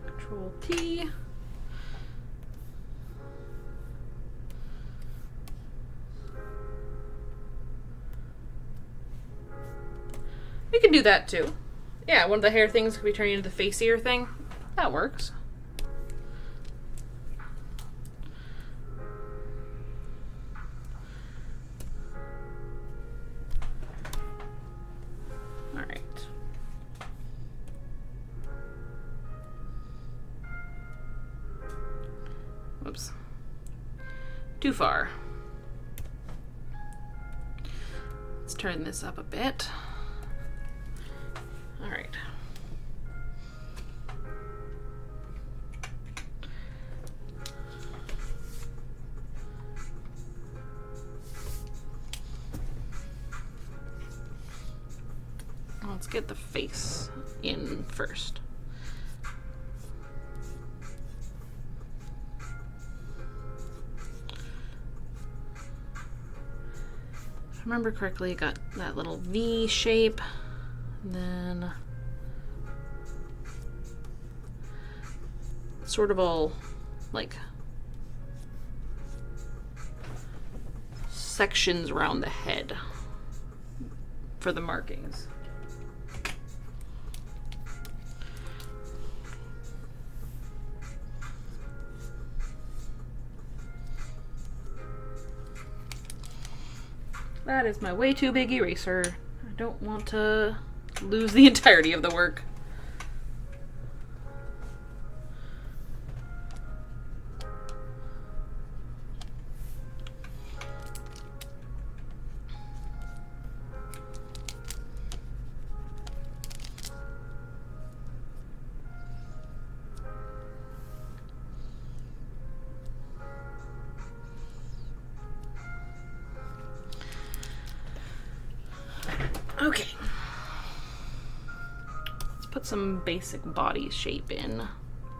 Control T. We can do that too. Yeah, one of the hair things could be turning into the face ear thing. That works. Oops. Too far. Let's turn this up a bit. All right. Let's get the face in first. If I remember correctly, it got that little V shape, and then sort of all like sections around the head for the markings. That is my way too big eraser. I don't want to lose the entirety of the work. some basic body shape in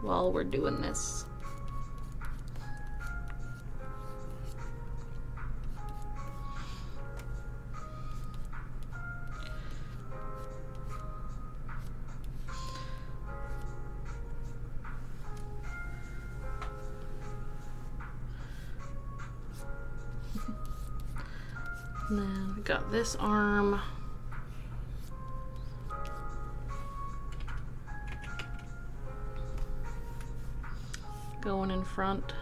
while we're doing this. And then we got this arm. Going in front.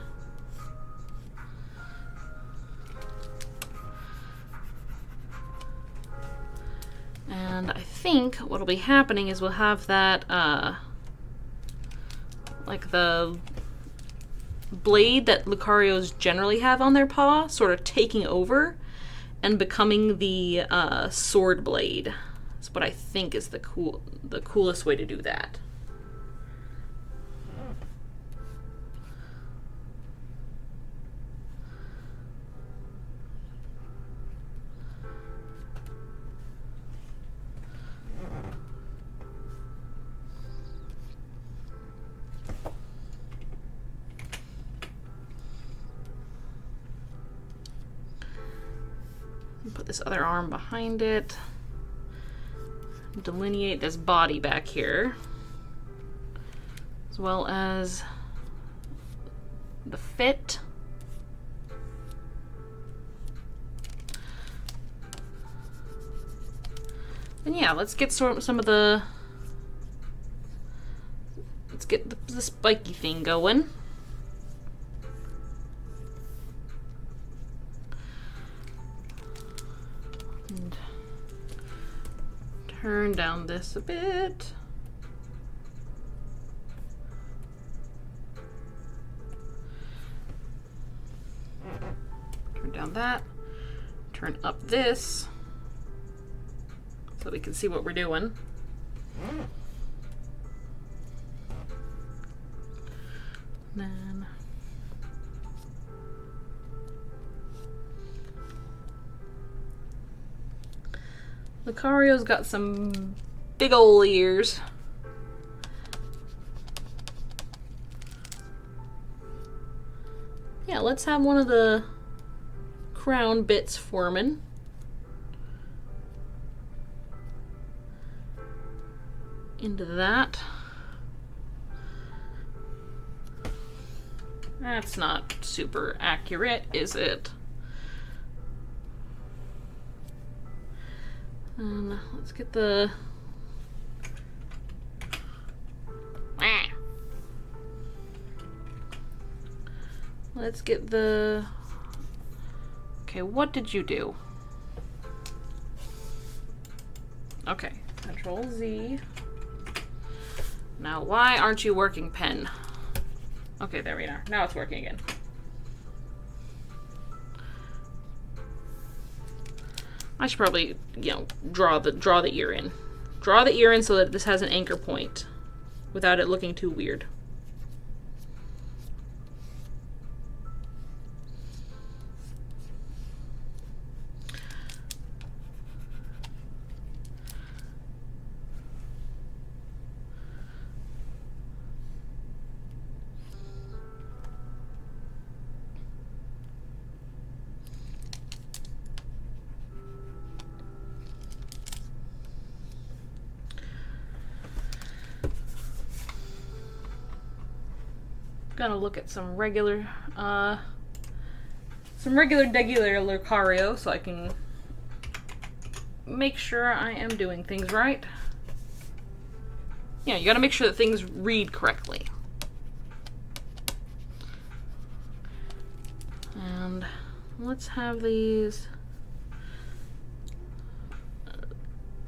And I think what'll be happening is we'll have that, like the blade that Lucarios generally have on their paw sort of taking over and becoming the sword blade. That's what I think is the coolest way to do that. Put this other arm behind it. Delineate this body back here, as well as the fit. And yeah, let's get some of the, let's get the spiky thing going. Turn down this a bit. Turn down that. Turn up this so we can see what we're doing. Then Lucario's got some big ol' ears. Yeah, let's have one of the crown bits forming. Into that. That's not super accurate, is it? And let's get the okay, what did you do? Okay, Control Z. Now why aren't you working, pen? Okay, there we are. Now it's working again. I should probably, you know, draw the ear in. Draw the ear in so that this has an anchor point without it looking too weird. Gonna look at some regular degular Lucario so I can make sure I am doing things right. Yeah, you gotta make sure that things read correctly. And let's have these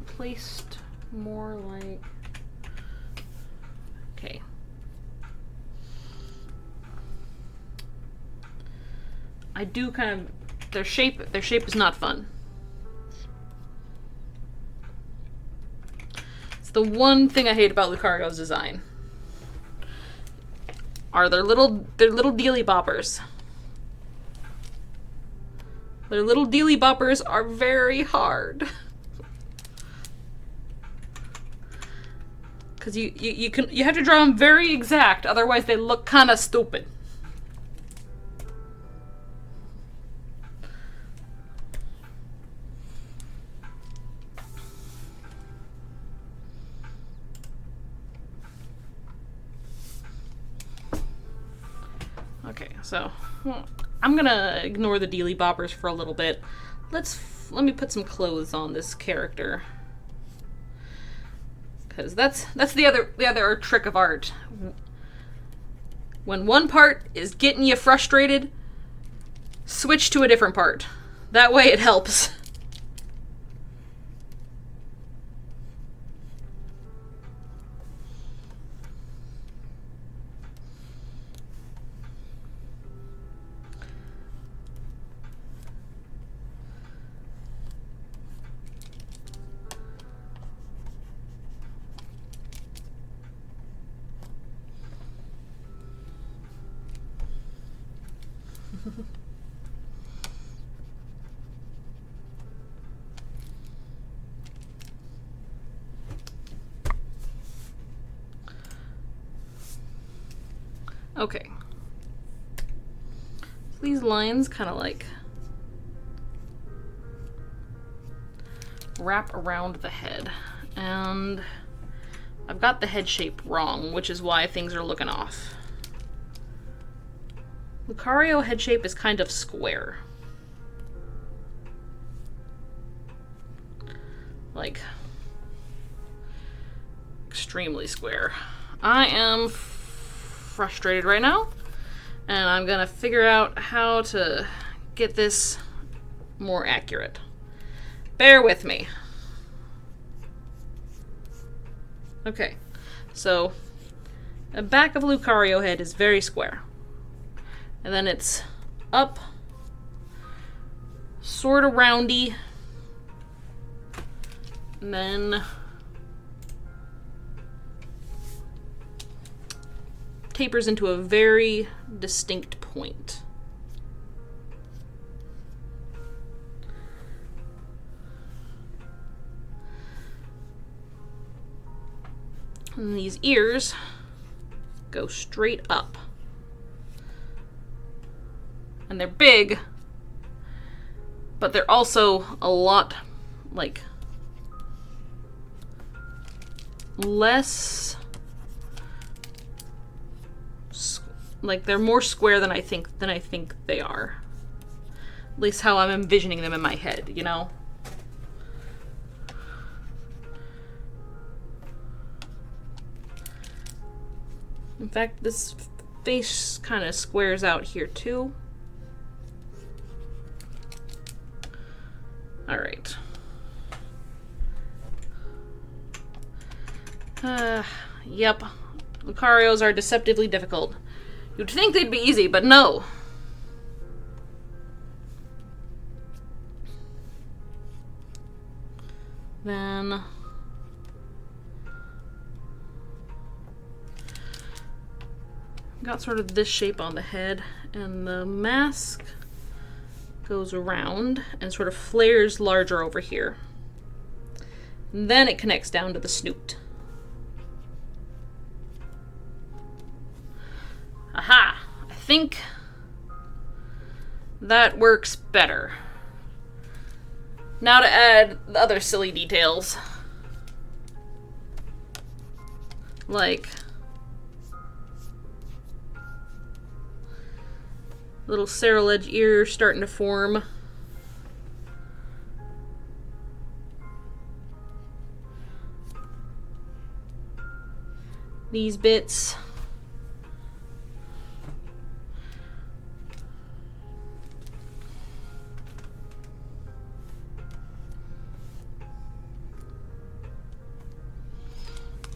placed more like, okay. I do kind of, their shape is not fun. It's the one thing I hate about Lucario's design. Are their little dealy boppers. Their little dealy boppers are very hard. Because you have to draw them very exact, otherwise they look kind of stupid. Okay, so I'm gonna ignore the dealy boppers for a little bit. Let me put some clothes on this character, because that's the other trick of art. When one part is getting you frustrated, switch to a different part. That way it helps. Okay. So these lines kind of like wrap around the head, and I've got the head shape wrong, which is why things are looking off. Lucario head shape is kind of square. Like, extremely square. I am frustrated right now, and I'm gonna figure out how to get this more accurate. Bear with me. Okay, so the back of Lucario head is very square, and then it's up, sort of roundy, and then tapers into a very distinct point. And these ears go straight up. And they're big, but they're also a lot, like, less, like, they're more square than I think they are. At least how I'm envisioning them in my head, you know? In fact, this face kind of squares out here too. All right. Yep. Lucarios are deceptively difficult. You'd think they'd be easy, but no. Then got sort of this shape on the head, and the mask goes around and sort of flares larger over here. And then it connects down to the snoot. Aha! I think that works better. Now to add the other silly details. Like little serraledge ear starting to form. These bits.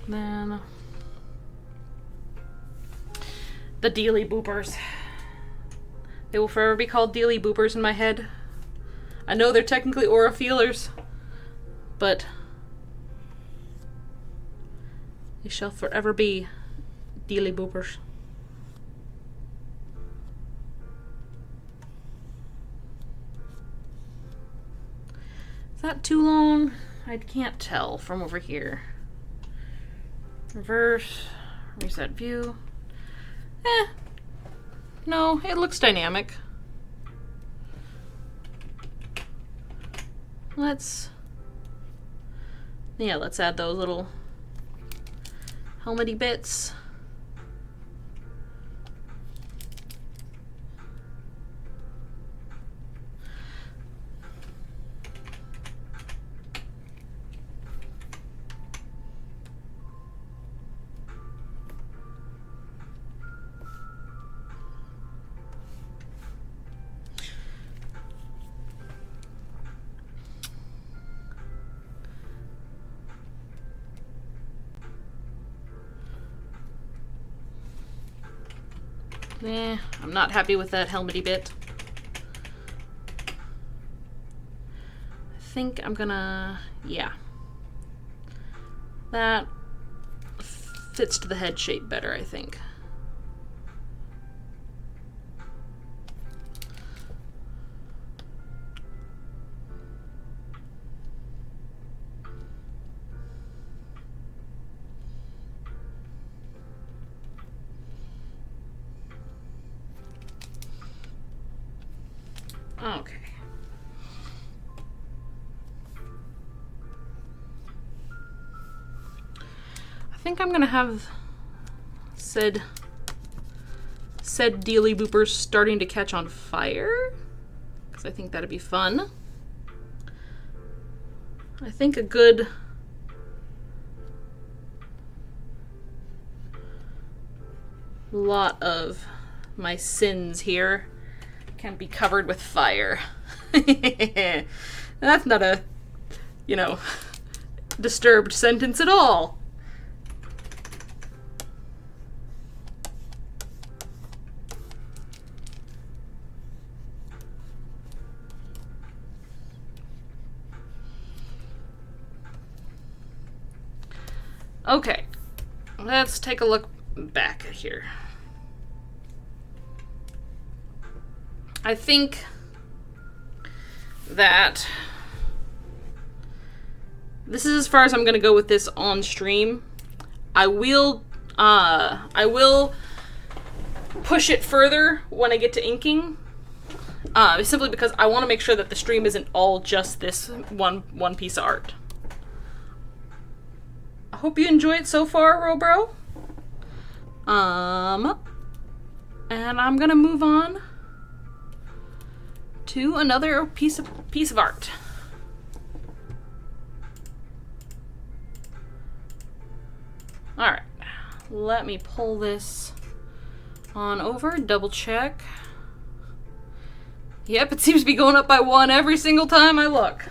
Then the dealy boopers. They will forever be called dealy boopers in my head. I know they're technically aura feelers, but they shall forever be dealy boopers. Is that too long? I can't tell from over here. Reverse. Reset view. No, it looks dynamic. Let's add those little helmety bits. I'm not happy with that helmety bit. I think I'm gonna, yeah. That fits to the head shape better, I think. Okay. I think I'm gonna have said dealy boopers starting to catch on fire, because I think that'd be fun. I think a good lot of my sins here can be covered with fire. That's not a, disturbed sentence at all. Okay, let's take a look back here. I think that this is as far as I'm going to go with this on stream. I will push it further when I get to inking, simply because I want to make sure that the stream isn't all just this one piece of art. I hope you enjoy it so far, Robro. And I'm gonna move on to another piece of art. All right, let me pull this on over, double check. Yep, it seems to be going up by 1 every single time I look.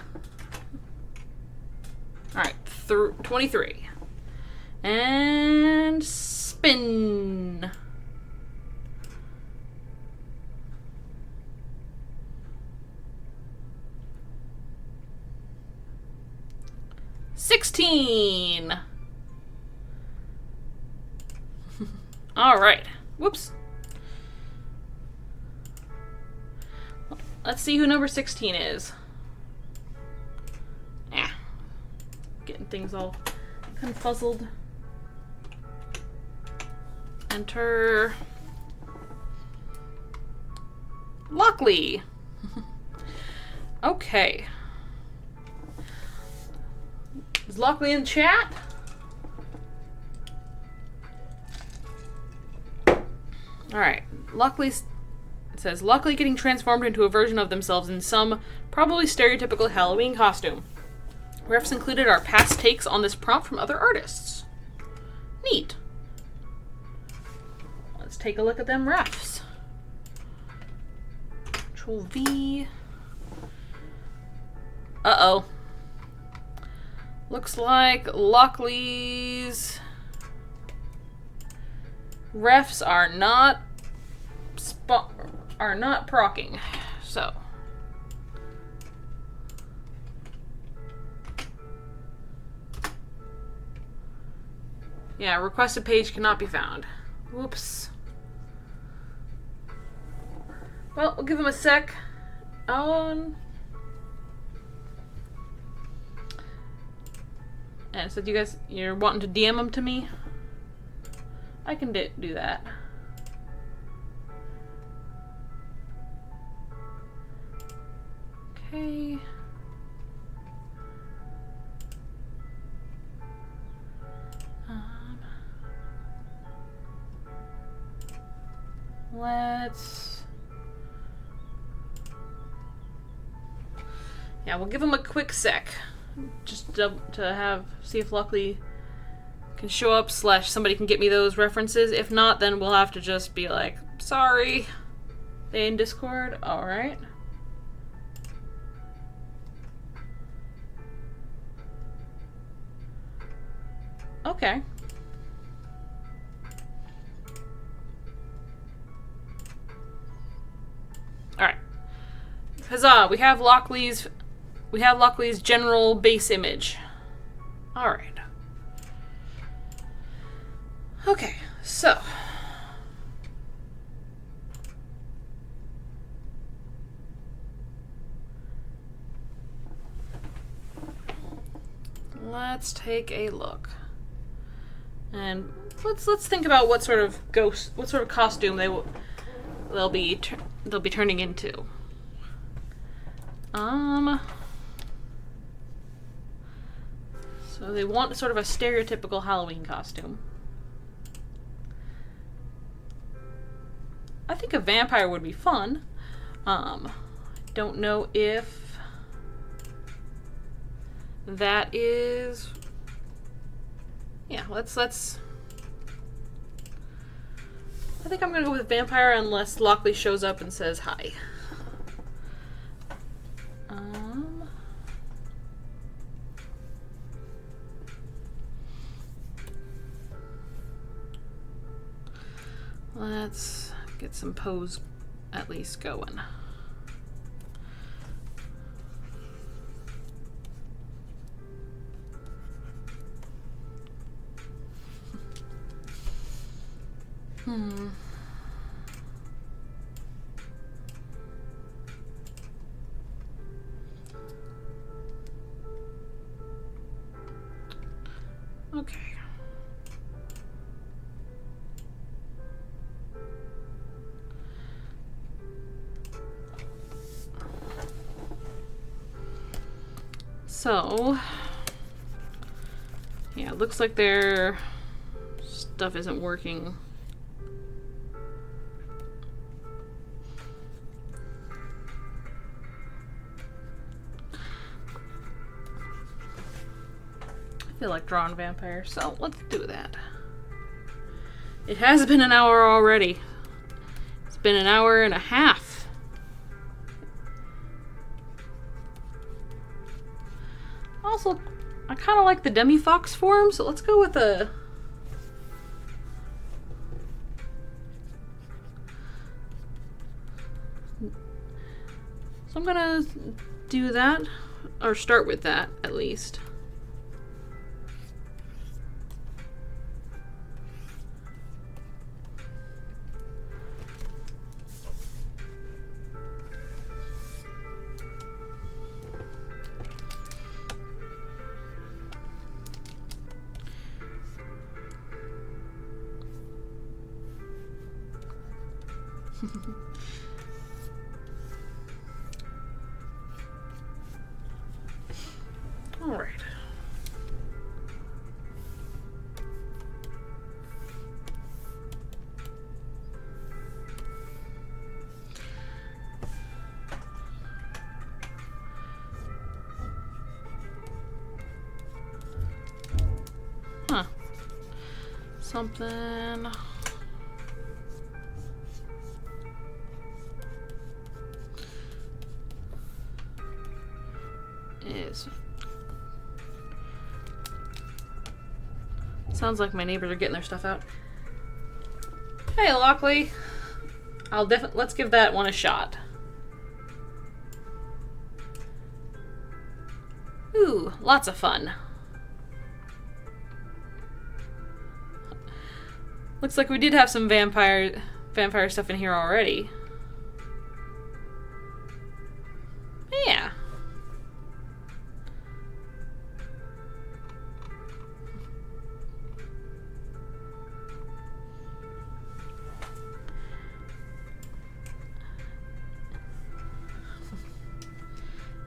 All right, 23. And spin. $16. All right. Whoops. Let's see who number 16 is. Getting things all confuzzled. Enter Lockley. Okay. Is Lockley in chat? Alright. Lockley says, Lockley getting transformed into a version of themselves in some probably stereotypical Halloween costume. Refs included our past takes on this prompt from other artists. Neat. Let's take a look at them refs. Control V. Uh-oh. Looks like Lockley's refs are not procking. So yeah, requested page cannot be found. Whoops. Well, we'll give him a sec. And so you guys, you're wanting to DM them to me? I can do that. Okay. Let's... Yeah, we'll give him a quick sec. Just to see if Luckily can show up / somebody can get me those references. If not, then we'll have to just be like, sorry. They in Discord? Alright. Okay. Alright. Huzzah! We have Locklee's general base image. Alright. Okay, so let's take a look. And let's think about what sort of costume they'll be turning into. So they want sort of a stereotypical Halloween costume. I think a vampire would be fun. Don't know if that is... Yeah, let's... I think I'm gonna go with vampire unless Lockley shows up and says hi. Let's get some pose at least going. Okay. So, yeah, it looks like their stuff isn't working. I feel like drawing vampires, so let's do that. It has been an hour already. It's been an hour and a half. Also, I kind of like the demi-fox form, so let's go with a... So I'm gonna do that, or start with that, at least. All right. Huh. Something. Is. Sounds like my neighbors are getting their stuff out. Hey, Lockley. Let's give that one a shot. Ooh, lots of fun. Looks like we did have some vampire stuff in here already. Yeah.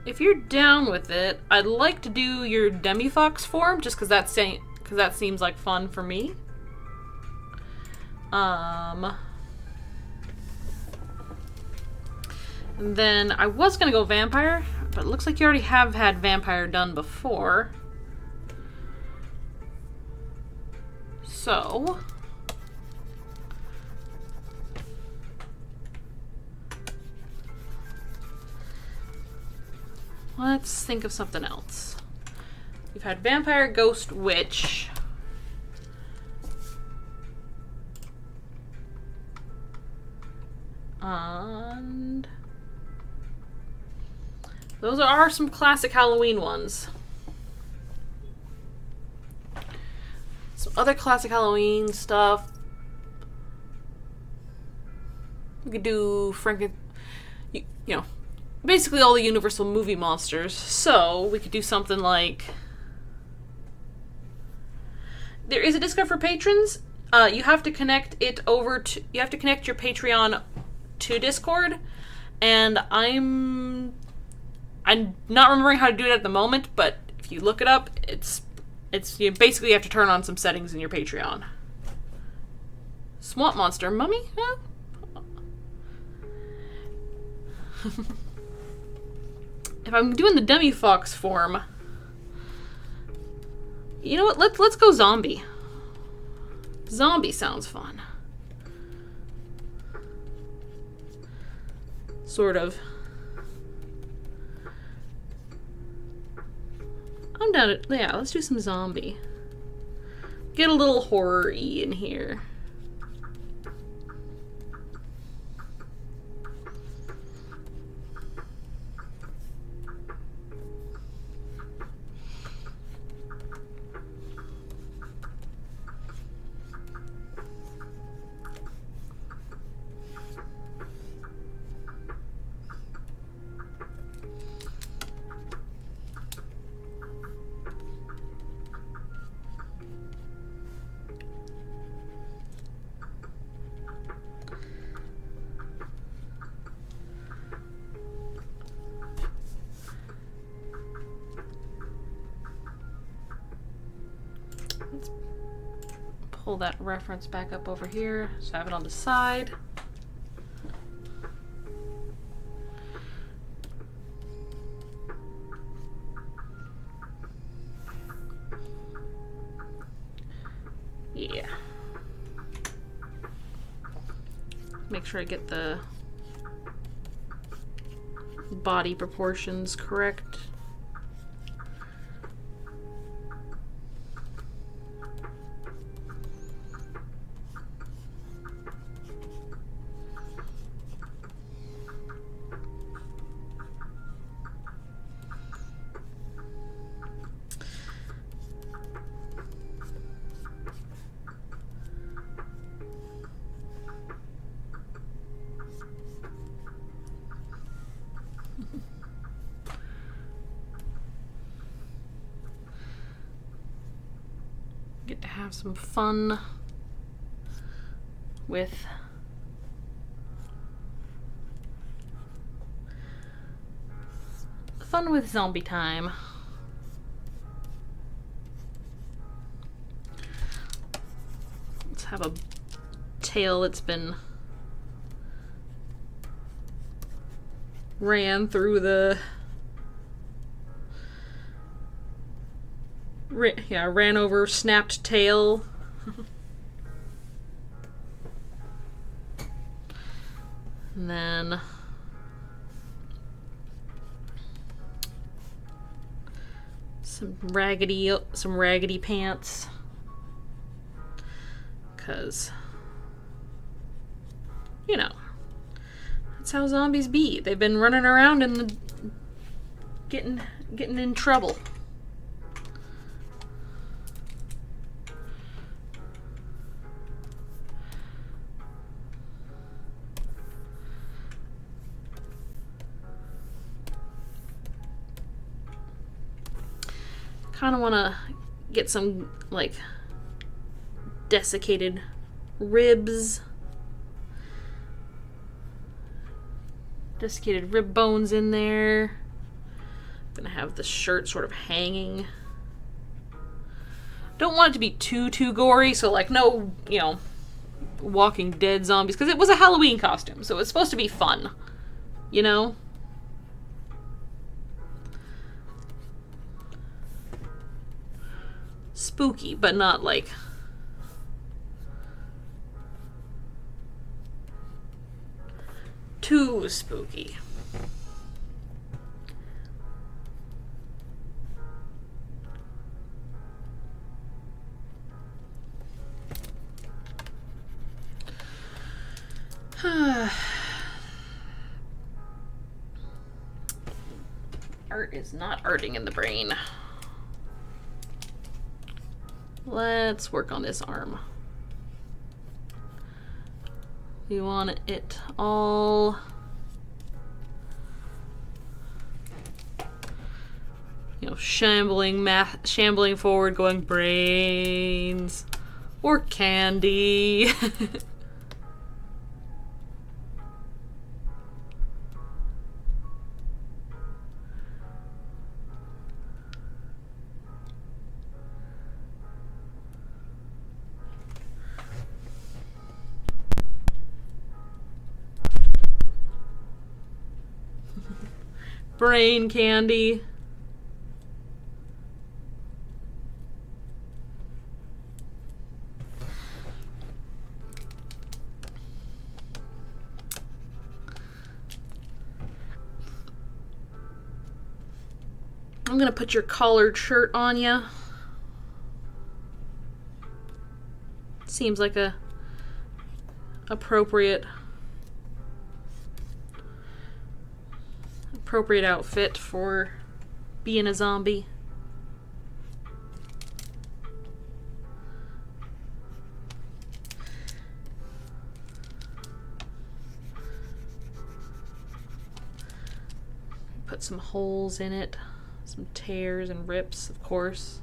if you're down with it, I'd like to do your demi-fox form, just because that seems like fun for me. And then I was gonna go vampire, but it looks like you already have had vampire done before. So let's think of something else. You've had vampire, ghost, witch. And those are some classic Halloween ones. Some other classic Halloween stuff. We could do you know, basically all the Universal movie monsters. So we could do something like, there is a discount for patrons. You have to connect it you have to connect your Patreon to Discord, and I'm not remembering how to do it at the moment, but if you look it up, it's you basically have to turn on some settings in your Patreon. Swamp monster mummy? Huh? If I'm doing the demi-fox form, you know what? Let's go zombie. Zombie sounds fun. Sort of. I'm down to, yeah, let's do some zombie. Get a little horror-y in here. Let's pull that reference back up over here, so I have it on the side. Yeah. Make sure I get the body proportions correct. Get to have some fun with zombie time. Let's have a tail that's been ran through the ran over, snapped tail. And then some raggedy pants, because you know that's how zombies be. They've been running around and getting in trouble. Kind of want to get some like desiccated ribs, desiccated rib bones in there. Gonna have the shirt sort of hanging. Don't want it to be too gory, so like no, you know, Walking Dead zombies, because it was a Halloween costume, so it's supposed to be fun, you know? Spooky, but not like too spooky. Art is not arting in the brain. Let's work on this arm. We want it all, you know, shambling forward, going brains or candy. Brain candy. I'm gonna put your collared shirt on ya. Seems like a appropriate outfit for being a zombie. Put some holes in it, some tears and rips, of course.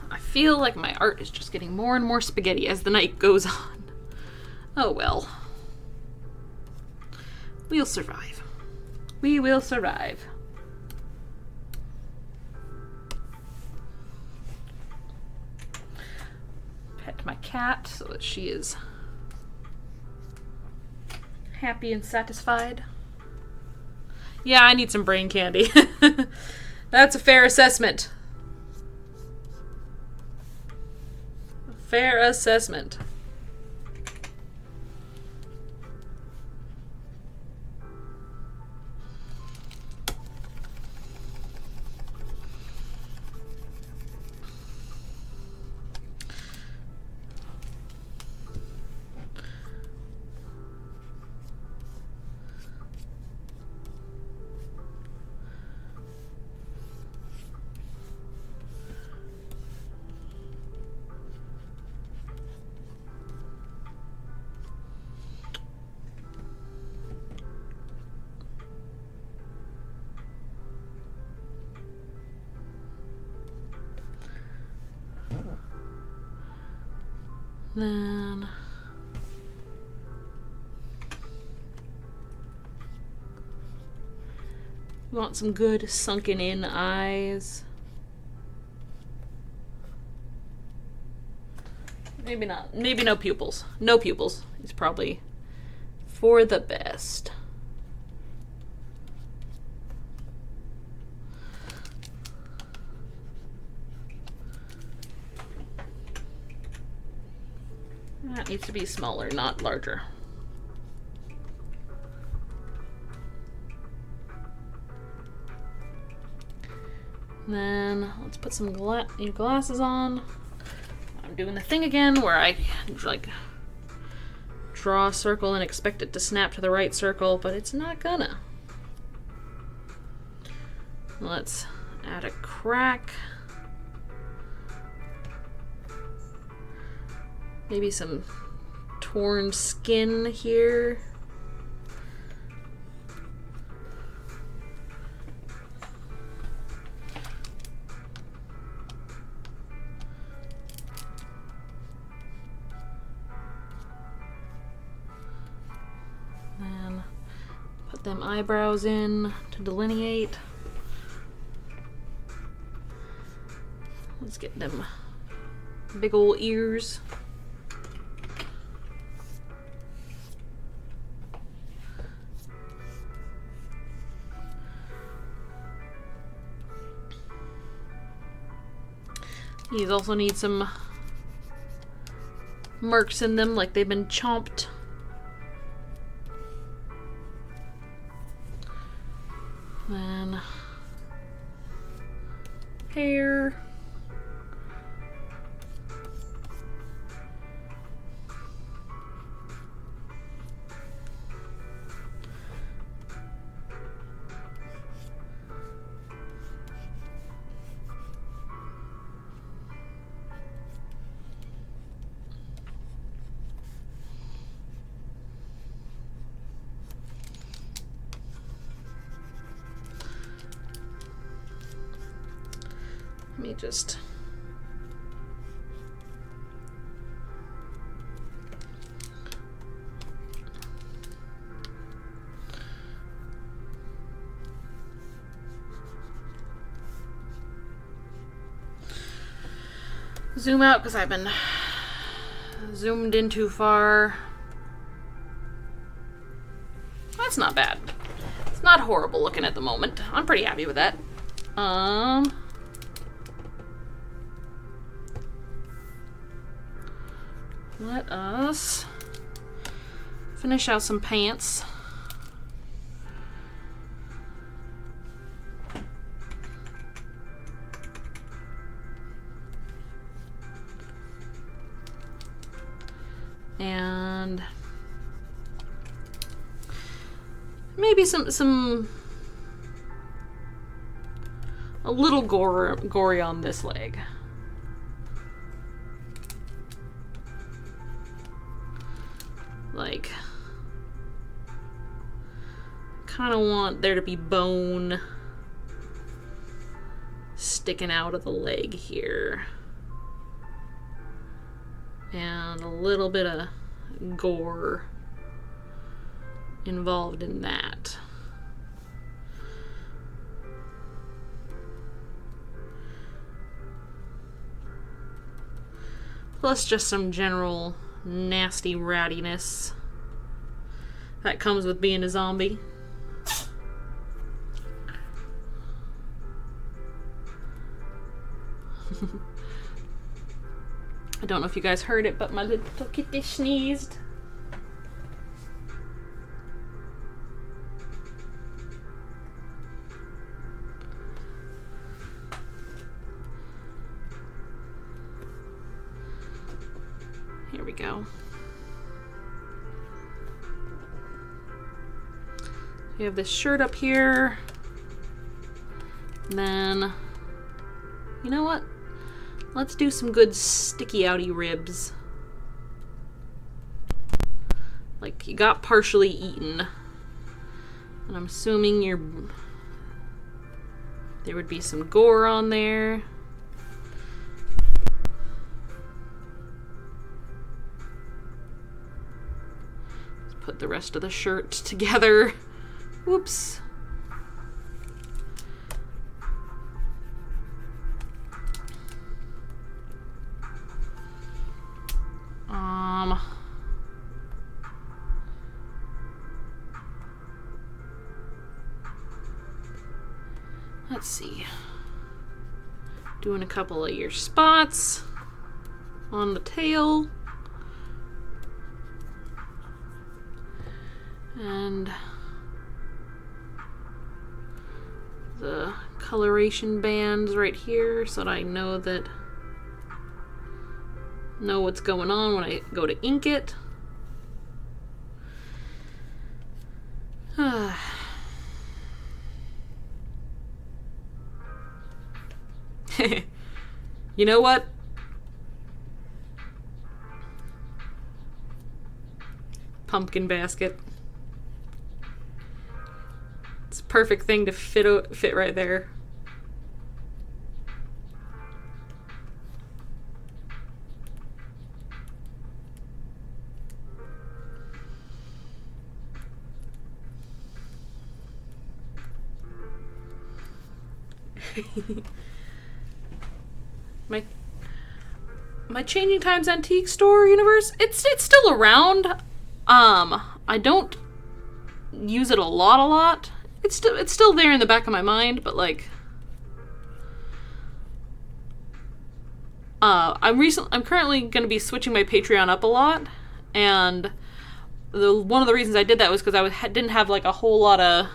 I feel like my art is just getting more and more spaghetti as the night goes on. Oh well. We'll survive. We will survive. Pet my cat so that she is happy and satisfied. Yeah, I need some brain candy. That's a fair assessment. Fair assessment. Then we want some good sunken in eyes. Maybe not. Maybe no pupils. No pupils is probably for the best. That needs to be smaller, not larger. Then let's put some glasses on. I'm doing the thing again where I like draw a circle and expect it to snap to the right circle, but it's not gonna. Let's add a crack. Maybe some torn skin here. Get them eyebrows in to delineate. Let's get them big ol' ears. These also need some marks in them, like they've been chomped. Then hair. Let me just zoom out because I've been zoomed in too far. That's not bad. It's not horrible looking at the moment. I'm pretty happy with that. Let us finish out some pants. And maybe a little gory on this leg. Like, kind of want there to be bone sticking out of the leg here. And a little bit of gore involved in that. Plus just some general nasty rattiness that comes with being a zombie. I don't know if you guys heard it, but my little kitty sneezed. Here we go. We have this shirt up here. And then, you know what? Let's do some good sticky outy ribs. Like you got partially eaten. And I'm assuming there would be some gore on there. Let's put the rest of the shirt together. Whoops. Let's see. Doing a couple of your spots on the tail. And the coloration bands right here so that I know what's going on when I go to ink it. You know what? Pumpkin basket. It's a perfect thing to fit right there. my Changing Times Antique Store universe, it's still around. I don't use it a lot. It's still there in the back of my mind, but like I'm currently going to be switching my Patreon up a lot, and one of the reasons I did that was because I didn't have like a whole lot of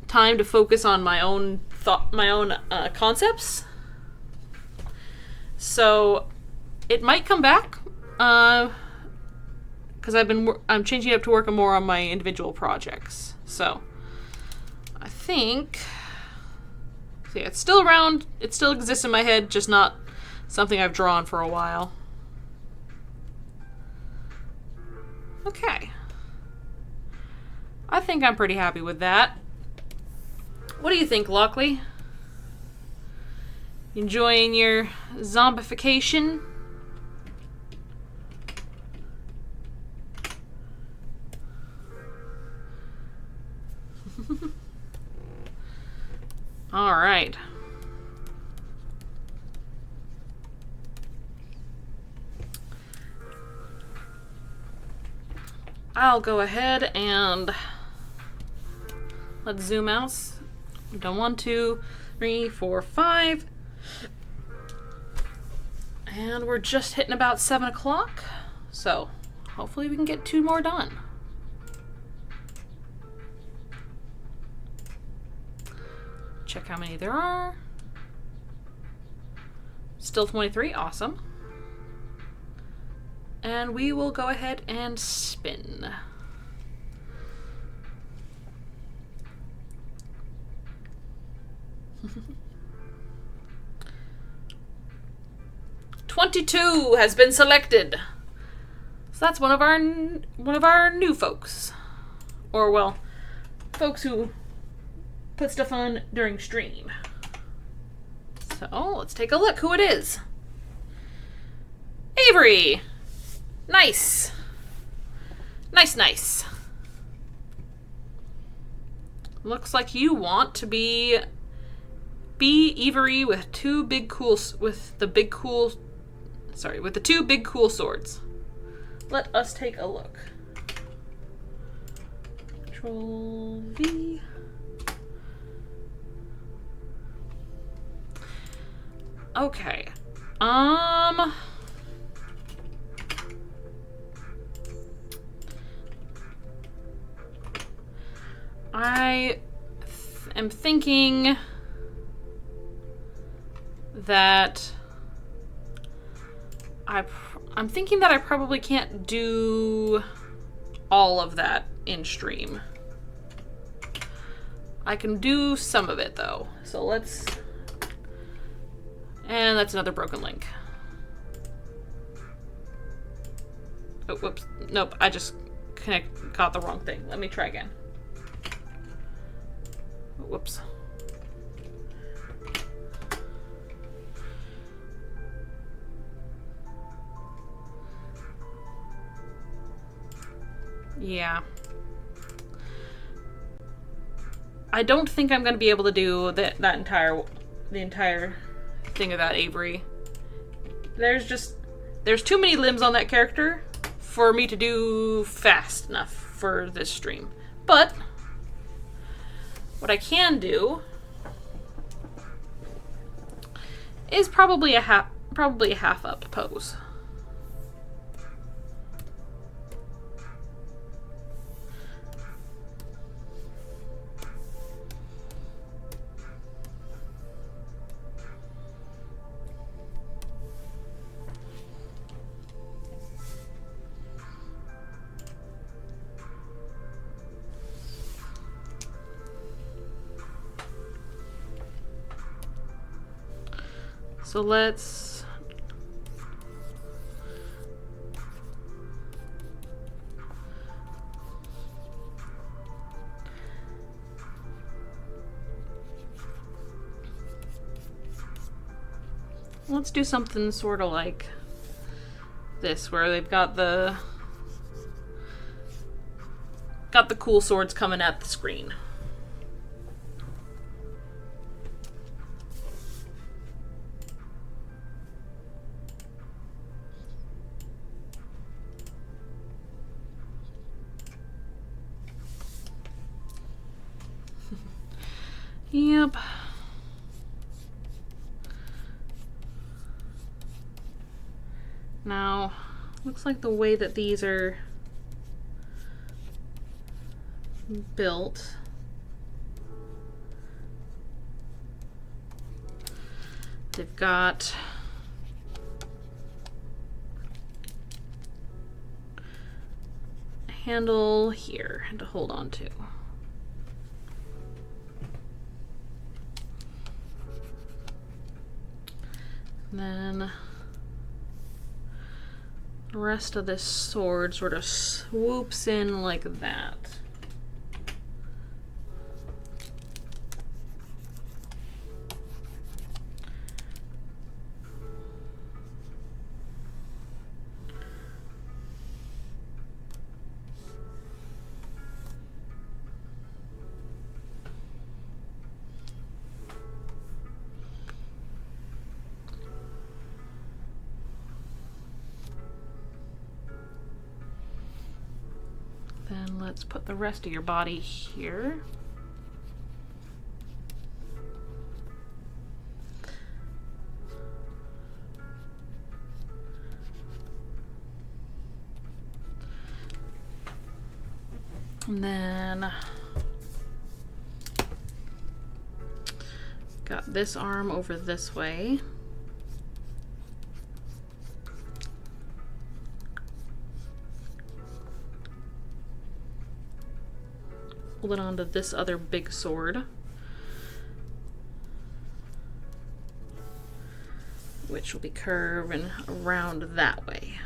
time to focus on my own concepts. So it might come back because I'm changing it up to work more on my individual projects. So I think, yeah, it's still around. It still exists in my head, just not something I've drawn for a while. Okay. I think I'm pretty happy with that. What do you think, Lockley? Enjoying your zombification? All right. I'll go ahead and let's zoom out. We've done 1, 2, 3, 4, 5. And we're just hitting about 7 o'clock. So hopefully we can get 2 more done. Check how many there are. Still 23, awesome. And we will go ahead and spin. $22 has been selected. So that's one of our new folks. Or well, folks who put stuff on during stream. So let's take a look who it is. Avery! Nice. Nice. Looks like you want to be Avery with the two big cool swords. Let us take a look. Control V. Okay. I am thinking that I'm thinking that I probably can't do all of that in stream. I can do some of it though. So let's, and that's another broken link. Oh, whoops. Nope, I just got the wrong thing. Let me try again. Whoops. Yeah. I don't think I'm going to be able to do the entire thing of that Avery. There's too many limbs on that character for me to do fast enough for this stream. But what I can do is probably a half up pose. So let's do something sort of like this, where they've got the cool swords coming at the screen. Yep. Now, looks like the way that these are built, they've got a handle here to hold on to. And then the rest of this sword sort of swoops in like that. Then let's put the rest of your body here. And then got this arm over this way. Hold it onto this other big sword, which will be curving around that way.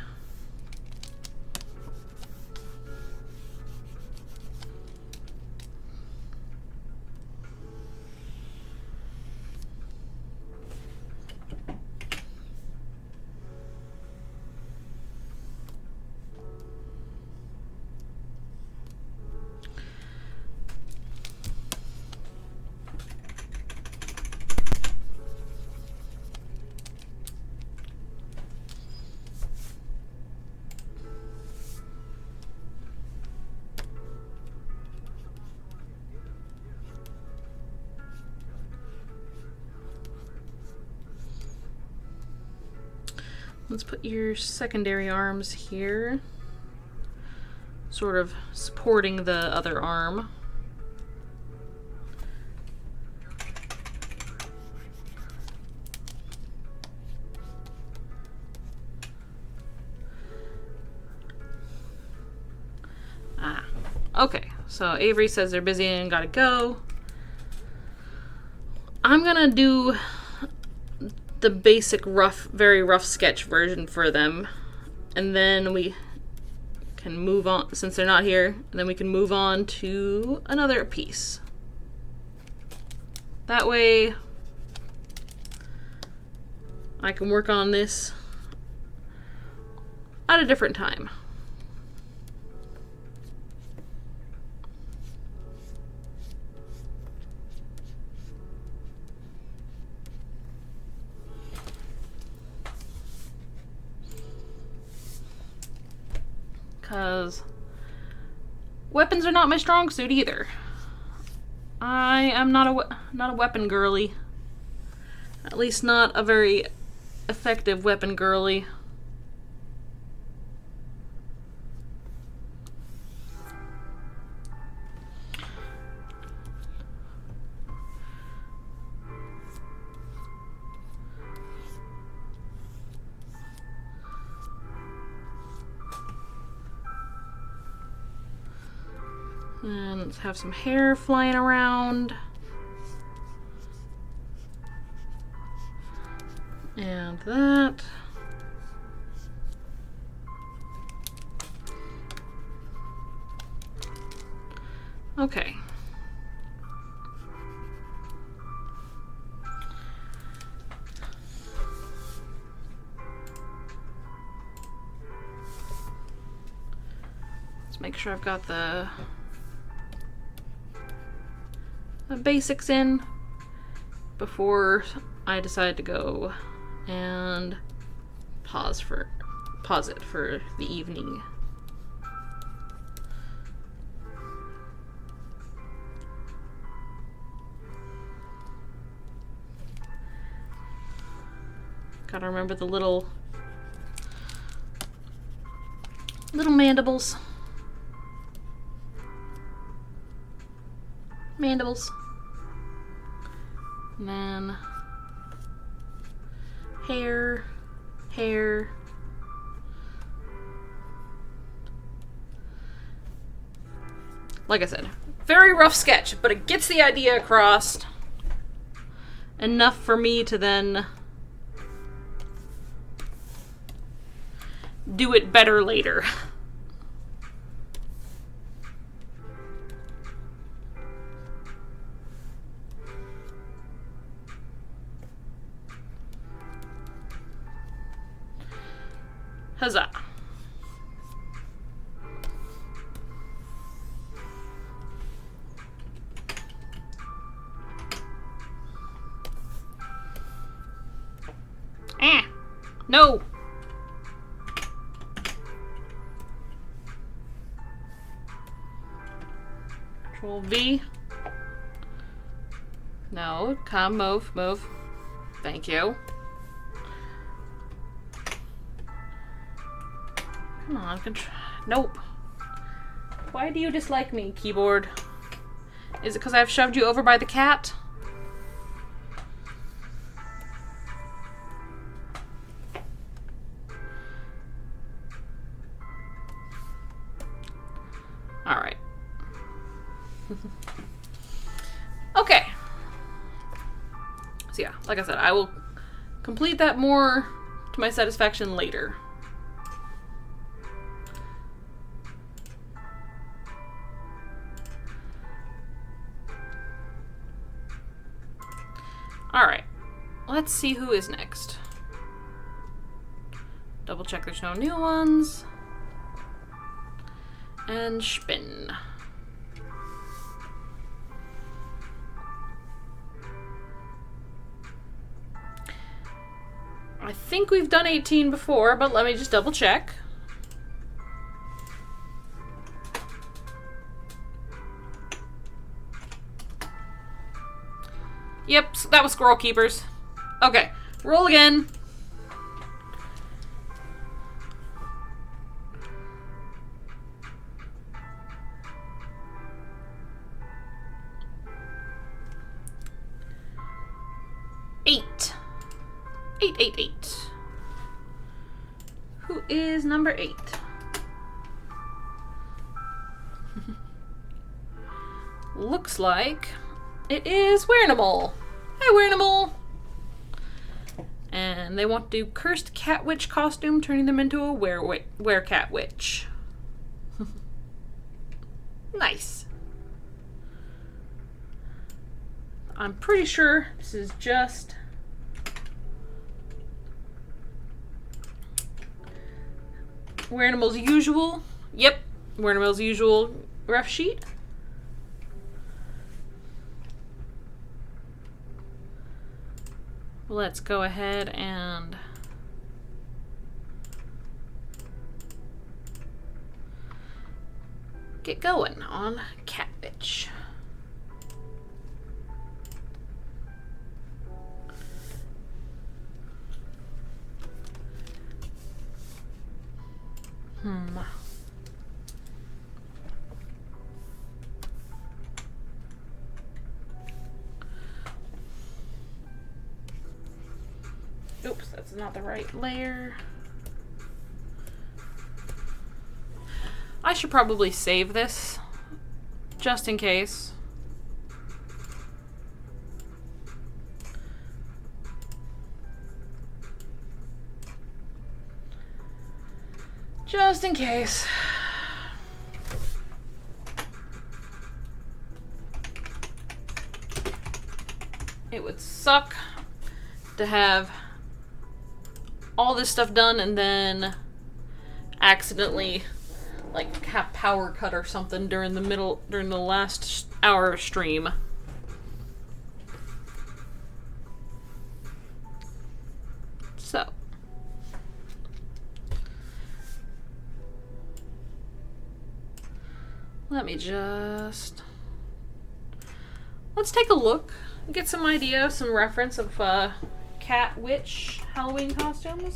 Let's put your secondary arms here, sort of supporting the other arm. Okay, so Avery says they're busy and gotta go. I'm gonna do the basic rough, very rough sketch version for them, and then we can move on, since they're not here, and then we can move on to another piece. That way I can work on this at a different time. Because weapons are not my strong suit either. I am not a weapon girly. At least not a very effective weapon girly. And let's have some hair flying around. And that. Okay. Let's make sure I've got the basics in before I decide to go and pause it for the evening. Gotta remember the little mandibles. Mandibles. And then hair. Like I said, very rough sketch, but it gets the idea across enough for me to then do it better later. Huzzah. No. Control V. No, come, move. Thank you. Come on, nope. Why do you dislike me, keyboard? Is it because I've shoved you over by the cat? Alright. Okay. So yeah, like I said, I will complete that more to my satisfaction later. Alright, let's see who is next. Double check there's no new ones. And spin. I think we've done 18 before, but let me just double check. Yep, that was Squirrel Keepers. Okay, roll again. Eight. Who is number 8? Looks like it is Wearnimal. Hey, Wearnimal. And they want to do Cursed Cat Witch costume, turning them into a Werecat Witch. Nice. I'm pretty sure this is just Wearnimal's usual. Yep, Wearnimal's usual rough sheet. Let's go ahead and get going on Cat Witch. Oops, that's not the right layer. I should probably save this, just in case. Just in case. It would suck to have all this stuff done and then accidentally like have power cut or something during the last hour of stream. So let's take a look, get some idea, some reference of cat witch Halloween costumes.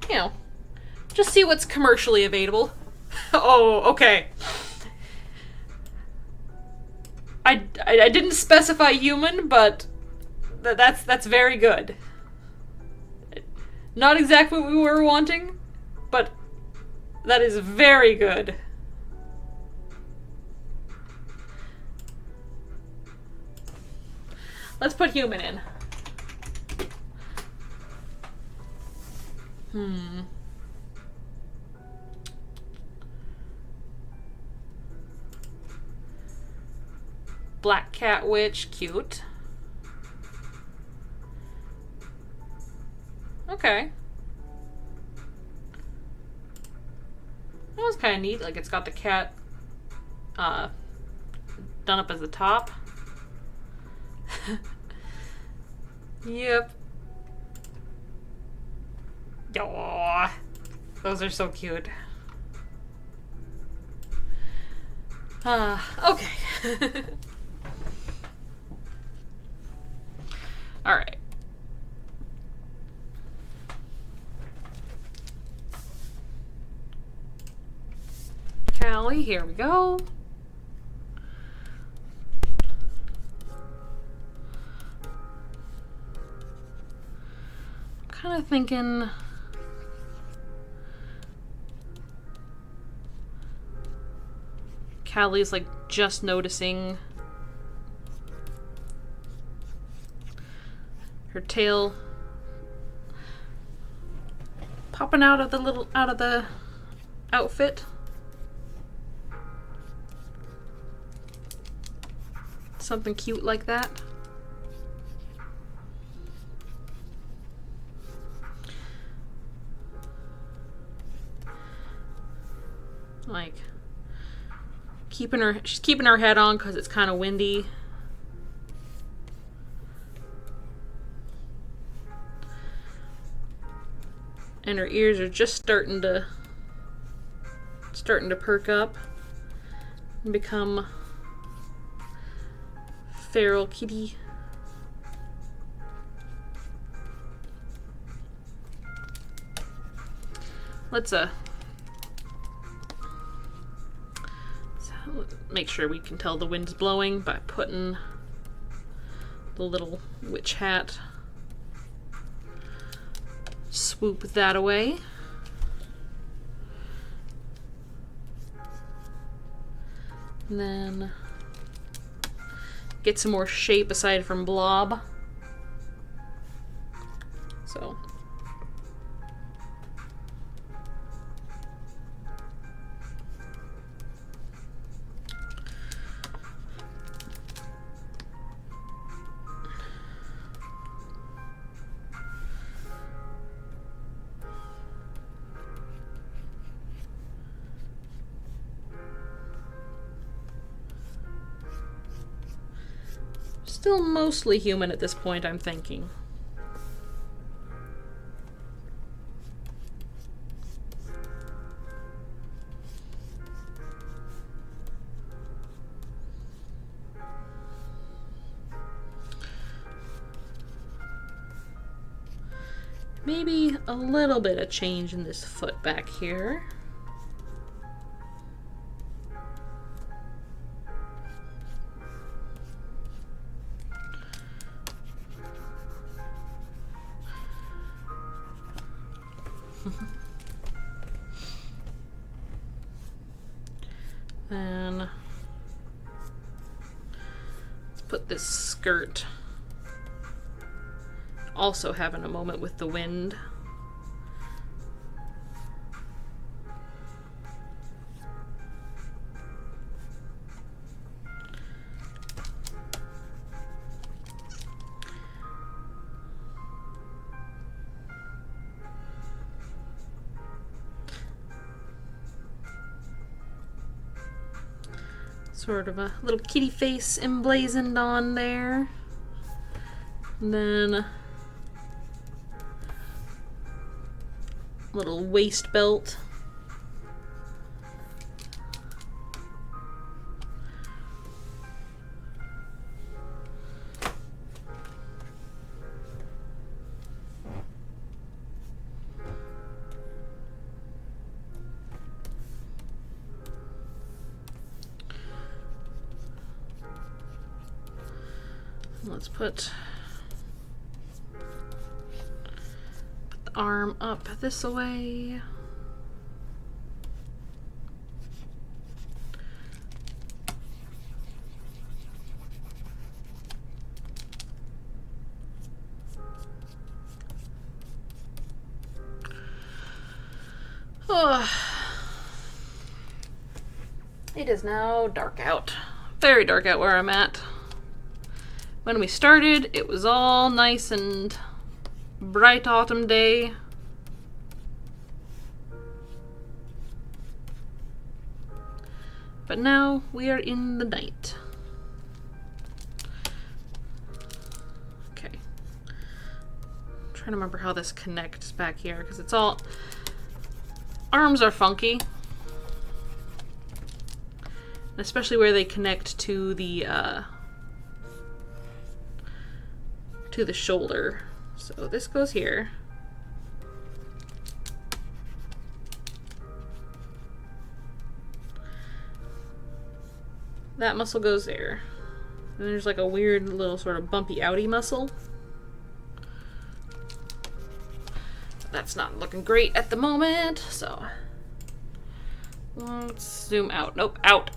You know, just see what's commercially available. Oh, okay. I didn't specify human, but that's very good. Not exactly what we were wanting, but that is very good. Let's put human in. Black cat witch, cute. Okay. That was kind of neat. Like, it's got the cat done up as the top. Yep. Aww. Those are so cute. Okay. Alright. Callie, here we go. I'm kind of thinking Callie's like just noticing her tail popping out of the outfit. Something cute like that. Like she's keeping her head on because it's kind of windy. And her ears are just starting to perk up and become feral kitty. Let's make sure we can tell the wind's blowing by putting the little witch hat. Swoop that away. And then get some more shape aside from blob. So still mostly human at this point, I'm thinking. Maybe a little bit of change in this foot back here. Then let's put this skirt also having a moment with the wind. Sort of a little kitty face emblazoned on there. And then little waist belt. Let's put the arm up this way. Oh. It is now dark out. Very dark out where I'm at. When we started, it was all nice and bright autumn day. But now we are in the night. Okay. I'm trying to remember how this connects back here, because it's all... Arms are funky. Especially where they connect to the shoulder. So this goes here. That muscle goes there. And there's like a weird little sort of bumpy outy muscle. That's not looking great at the moment, so let's zoom out. Nope, out.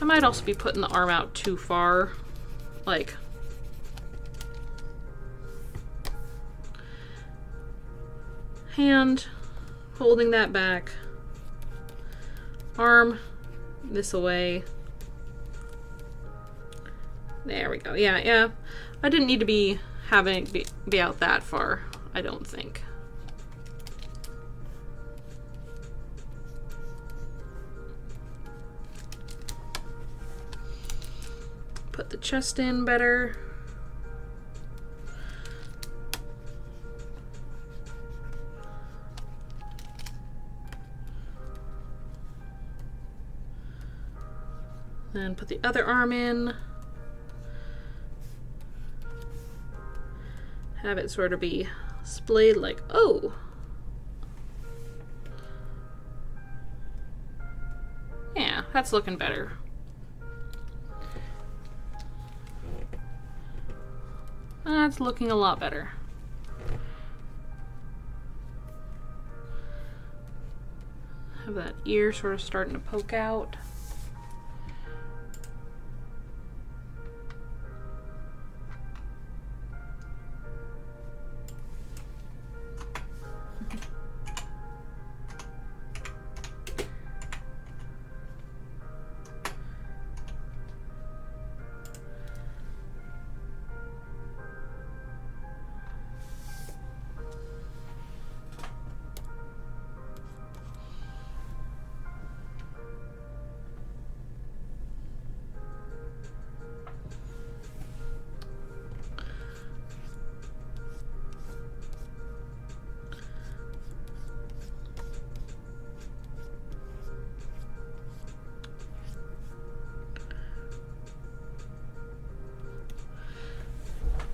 I might also be putting the arm out too far, like hand holding that back, arm this away. There we go. Yeah. I didn't need to be having be out that far, I don't think. Put the chest in better. Then put the other arm in. Have it sort of be splayed like, oh. Yeah, that's looking better. That's looking a lot better. Have that ear sort of starting to poke out.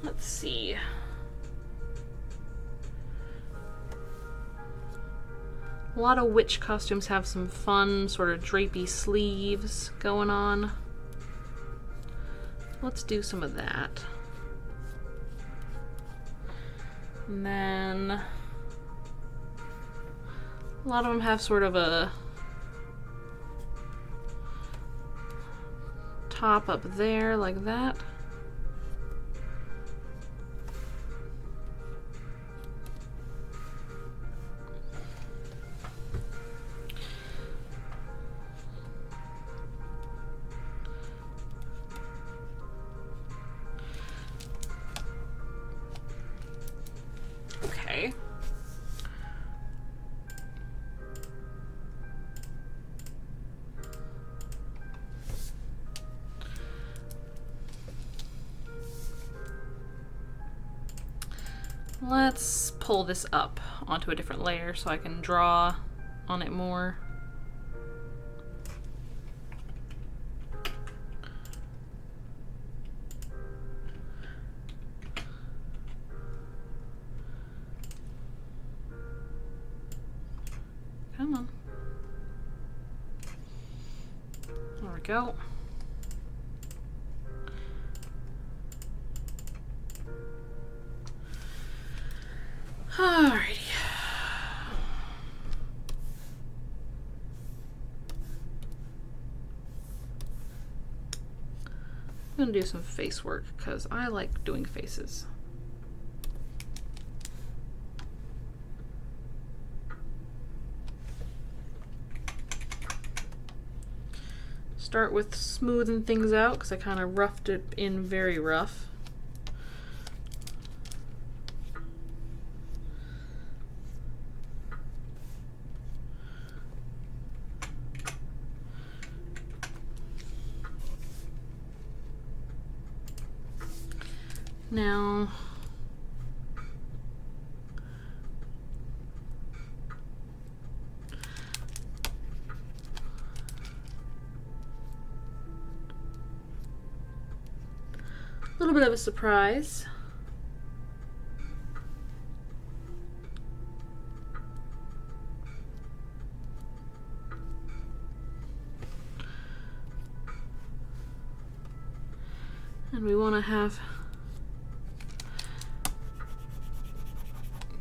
Let's see. A lot of witch costumes have some fun sort of drapey sleeves going on. Let's do some of that. And then a lot of them have sort of a top up there like that. Okay. Let's pull this up onto a different layer so I can draw on it more. Come on. There we go. Alrighty. I'm gonna do some face work because I like doing faces. Start with smoothing things out because I kind of roughed it in very rough. Now, a little bit of a surprise. And we want to have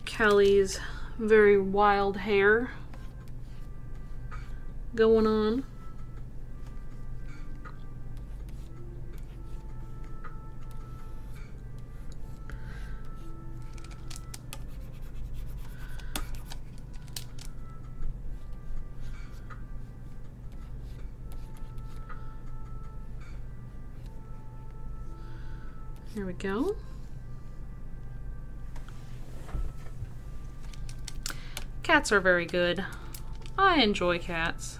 Callie's very wild hair going on. There we go. Cats are very good. I enjoy cats.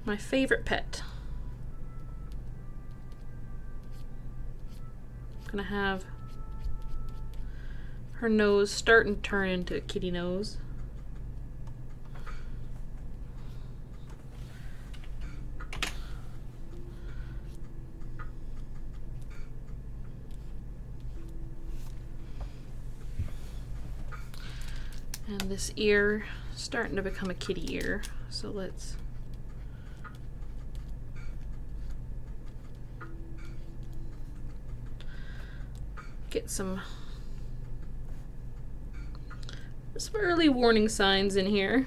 My favorite pet. I'm gonna have her nose start and turn into a kitty nose. And this ear starting to become a kitty ear. So let's get some early warning signs in here.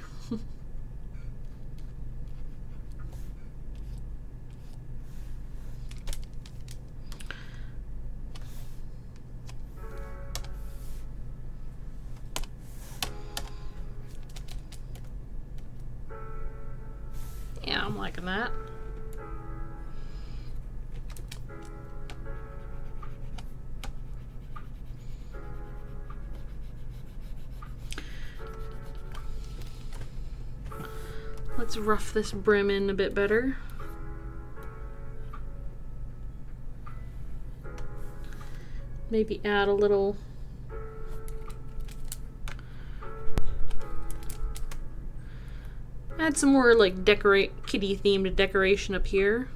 Yeah, I'm liking that. Let's rough this brim in a bit better. Maybe add a little add some more like kitty themed decoration up here.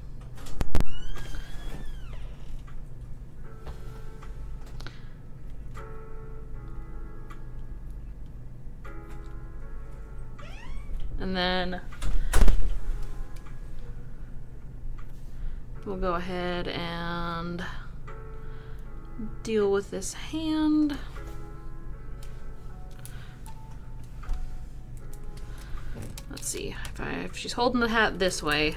And then we'll go ahead and deal with this hand. Let's see, if she's holding the hat this way,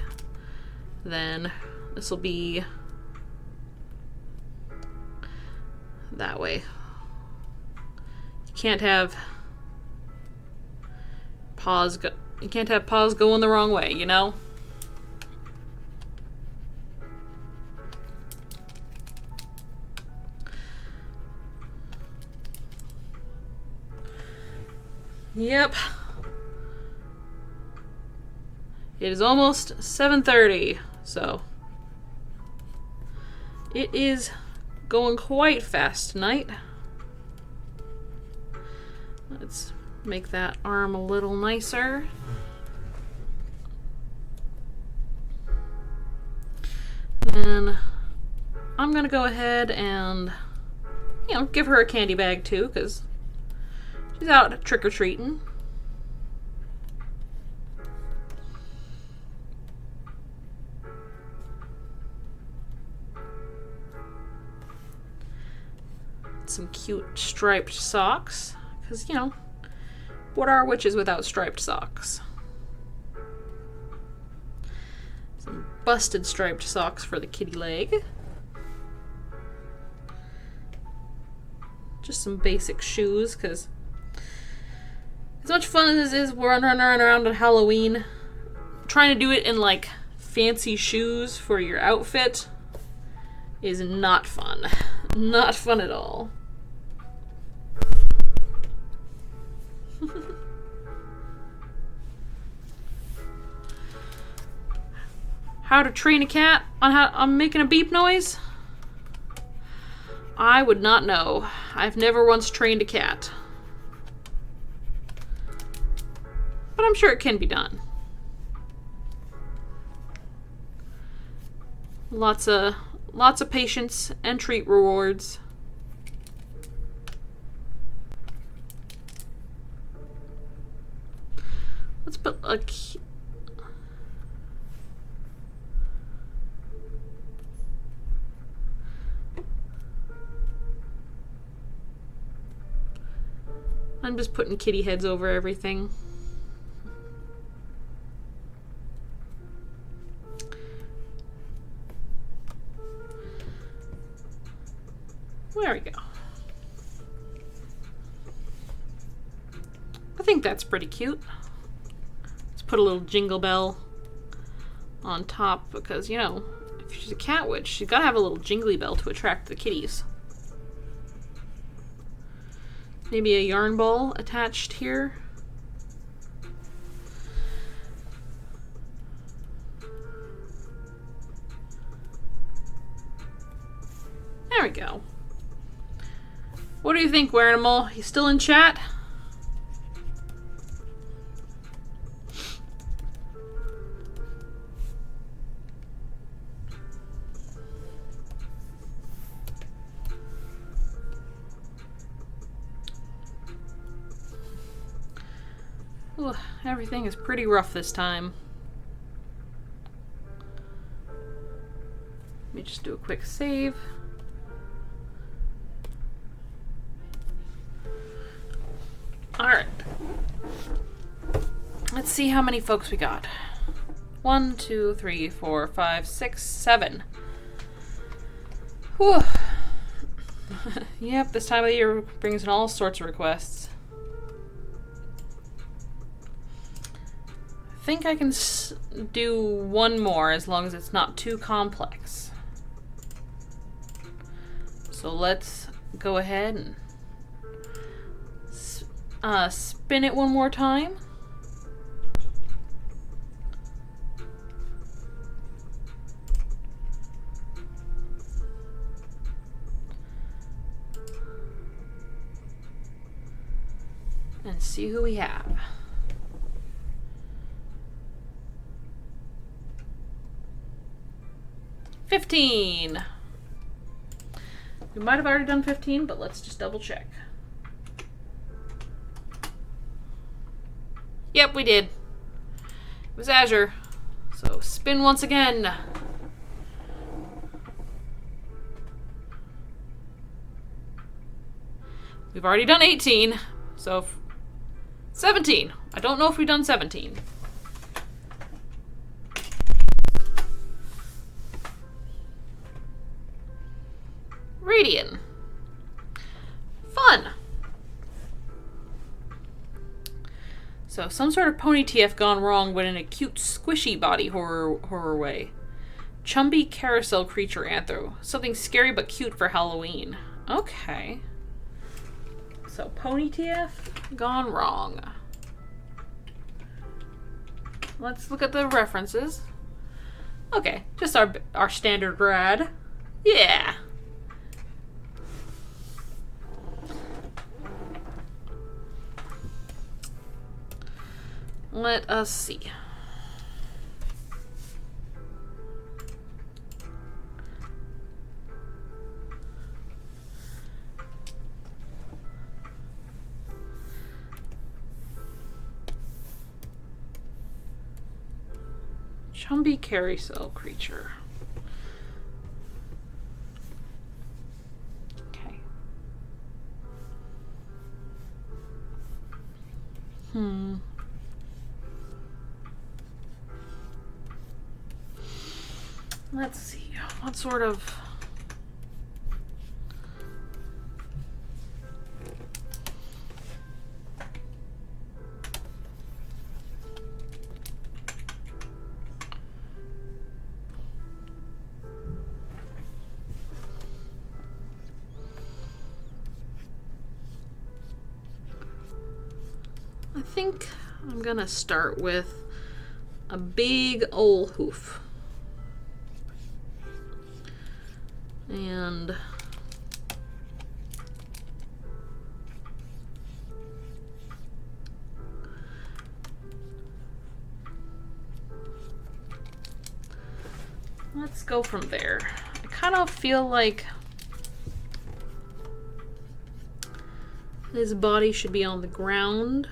then this will be that way. You can't have paws going the wrong way, you know? Yep. It is almost 7:30, so it is going quite fast tonight. Let's make that arm a little nicer. Then I'm gonna go ahead and, give her a candy bag too, because she's out trick-or-treating. some cute striped socks. Because, you know, what are witches without striped socks? Some busted striped socks for the kitty leg. Just some basic shoes, because as much fun as it is running around on Halloween, trying to do it in like fancy shoes for your outfit is not fun. Not fun at all. How to train a cat on making a beep noise? I would not know. I've never once trained a cat. But I'm sure it can be done. Lots of patience and treat rewards. Let's put a I'm just putting kitty heads over everything. There we go. I think that's pretty cute. Let's put a little jingle bell on top because, you know, if she's a cat witch, she's got to have a little jingly bell to attract the kitties. Maybe a yarn ball attached here. There we go. What do you think, Werenimal? You still in chat? Ooh, everything is pretty rough this time. Let me just do a quick save. Alright. Let's see how many folks we got. 1, 2, 3, 4, 5, 6, 7. Whew. Yep, this time of the year brings in all sorts of requests. I think I can do one more as long as it's not too complex. So let's go ahead and spin it one more time. And see who we have. $15. We might have already done 15, but let's just double check. Yep, we did. It was Azure. So spin once again. We've already done 18, so 17. I don't know if we've done 17. Radian. Fun. So some sort of pony TF gone wrong, but in a cute squishy body horror way. Chumby carousel creature anthro. Something scary but cute for Halloween. Okay. So pony TF gone wrong. Let's look at the references. Okay, just our standard rad. Yeah. Let us see. Chumby carousel Let's see, what sort of... I think I'm gonna start with a big ol' hoof. And let's go from there. I kind of feel like his body should be on the ground.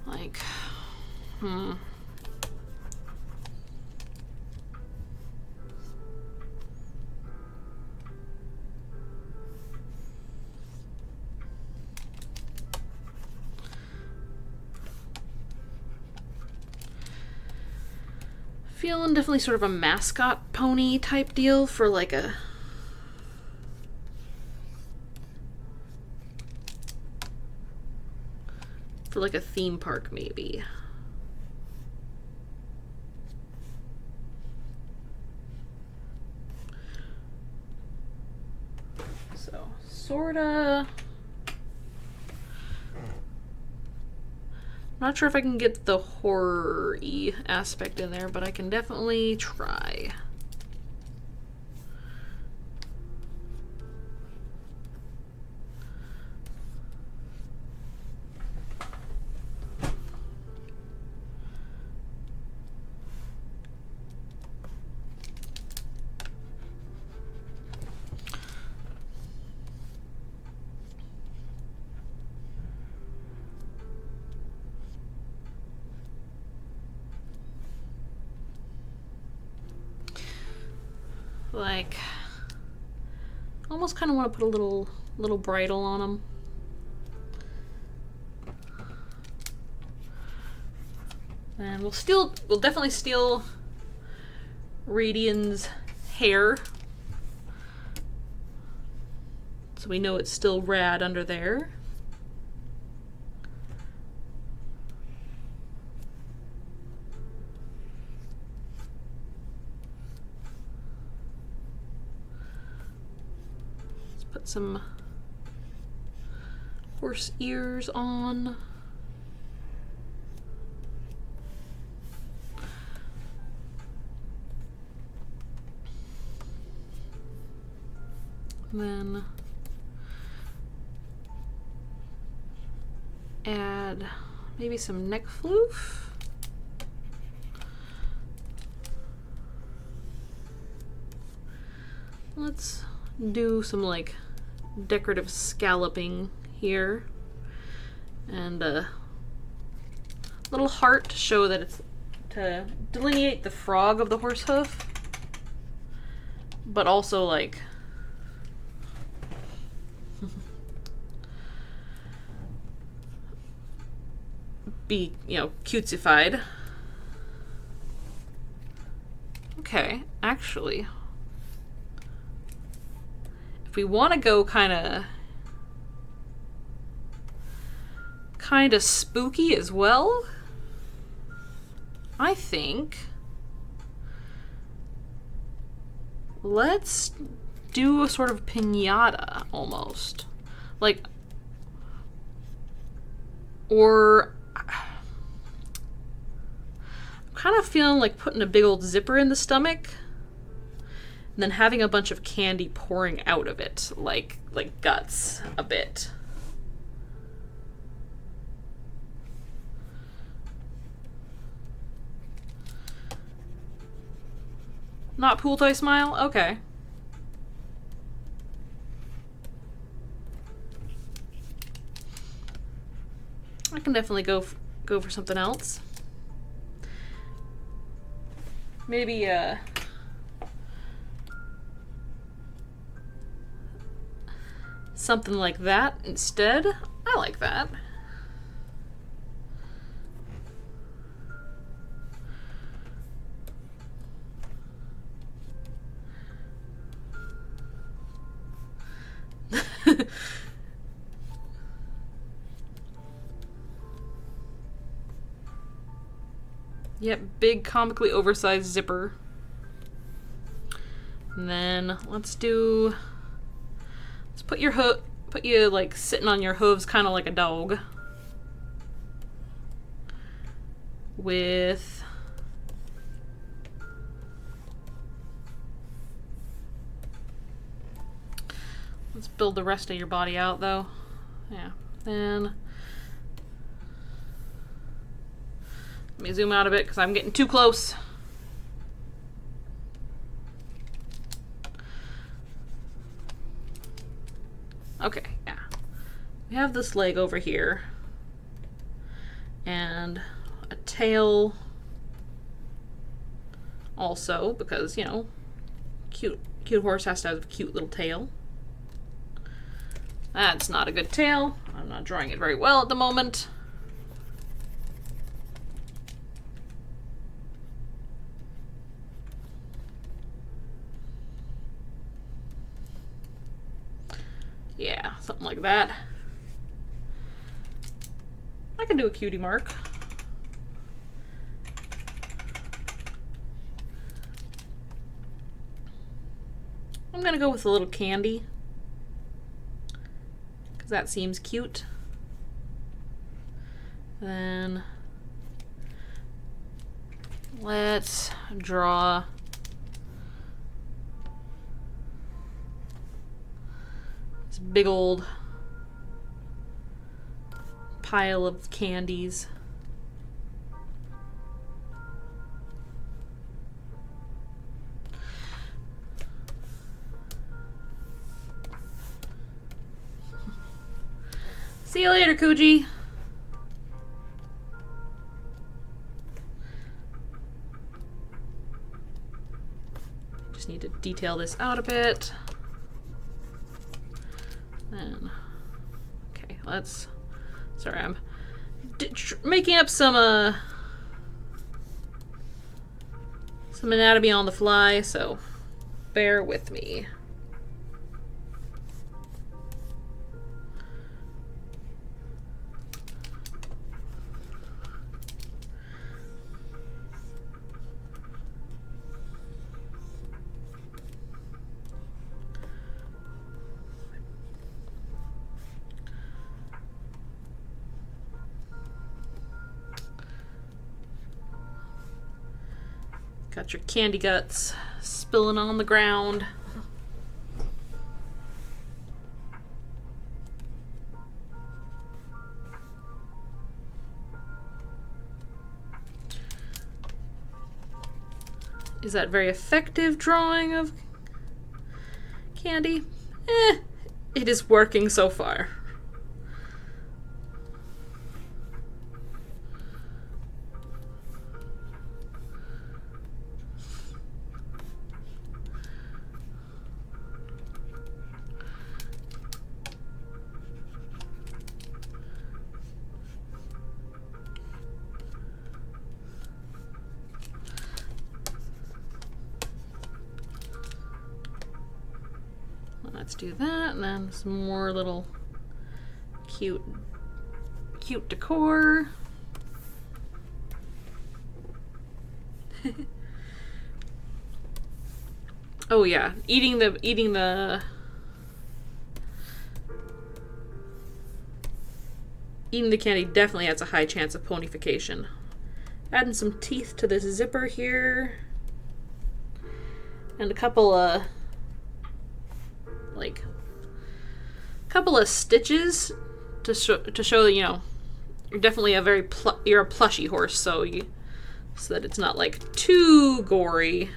Like, feeling definitely sort of a mascot pony type deal for like a theme park maybe. So sorta. Not sure if I can get the horror-y aspect in there, but I can definitely try. Like, almost kind of want to put a little bridle on him. And we'll definitely steal Radian's hair, so we know it's still rad under there. Put some horse ears on. And then add maybe some neck floof. Let's do some like decorative scalloping here, and a little heart to show that it's to delineate the frog of the horse hoof, but also like be, you know, cutesified. Okay, actually, if we want to go kind of spooky as well, I think let's do a sort of piñata almost, like, or I'm kind of feeling like putting a big old zipper in the stomach and then having a bunch of candy pouring out of it, like guts a bit. Not pool toy smile? Okay. I can definitely go for something else. Maybe something like that instead. I like that. Yep, big comically oversized zipper. And then let's put you like sitting on your hooves kind of like a dog. With let's build the rest of your body out though. Yeah. Then let me zoom out a bit because I'm getting too close. Okay, yeah. We have this leg over here. And a tail also, because, you know, cute horse has to have a cute little tail. That's not a good tail. I'm not drawing it very well at the moment. Yeah, something like that. I can do a cutie mark. I'm gonna go with a little candy because that seems cute. Then let's draw this big old pile of candies. See you later, Kuji. Just need to detail this out a bit. Then, okay, let's. Sorry, I'm making up some anatomy on the fly, so bear with me. Got your candy guts spilling on the ground. Is that very effective drawing of candy? It is working so far. Let's do that, and then some more little cute decor. Oh yeah, eating the candy definitely has a high chance of ponification. Adding some teeth to this zipper here, and a couple of stitches to show that, you know, you're definitely you're a plushy horse, so that it's not like too gory.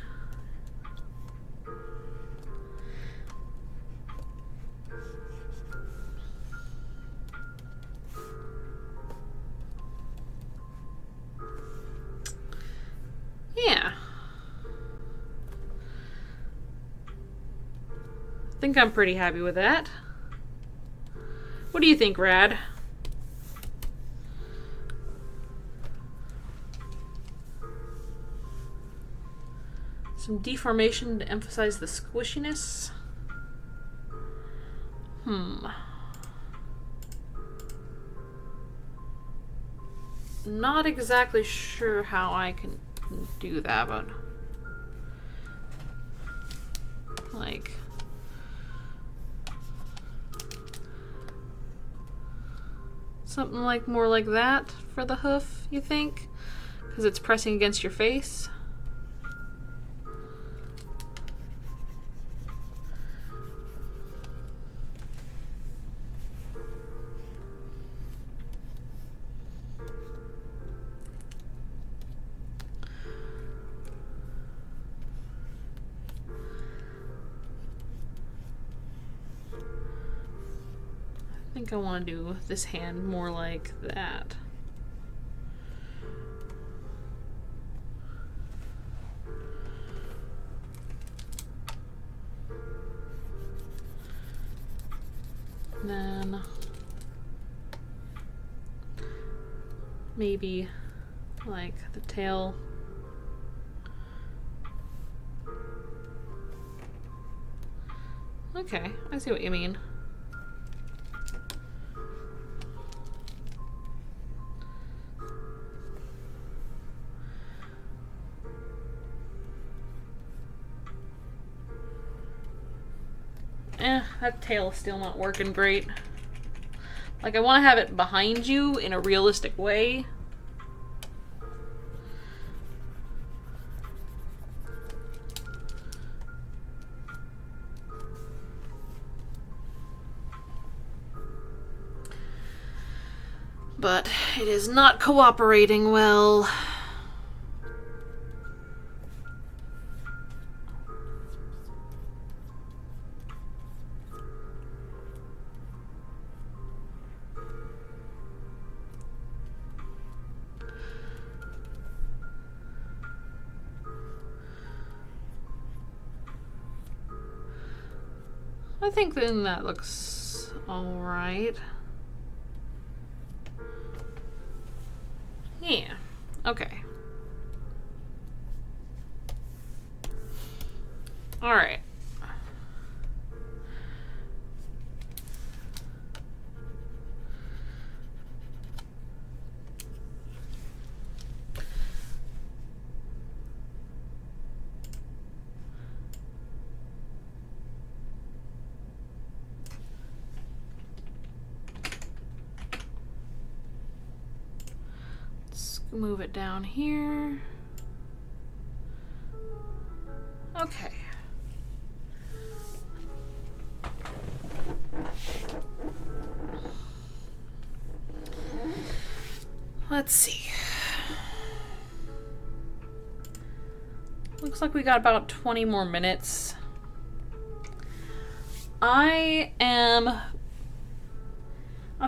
think I'm pretty happy with that. What do you think, Rad? Some deformation to emphasize the squishiness. Not exactly sure how I can do that, but like something like more like that for the hoof, you think? Because it's pressing against your face. I think I want to do this hand more like that. And then maybe like the tail. Okay, I see what you mean. That tail is still not working great. Like, I want to have it behind you in a realistic way. But it is not cooperating well. I think then that looks alright. Yeah, okay. Alright. Move it down here. Okay. Let's see. Looks like we got about 20 more minutes. I'm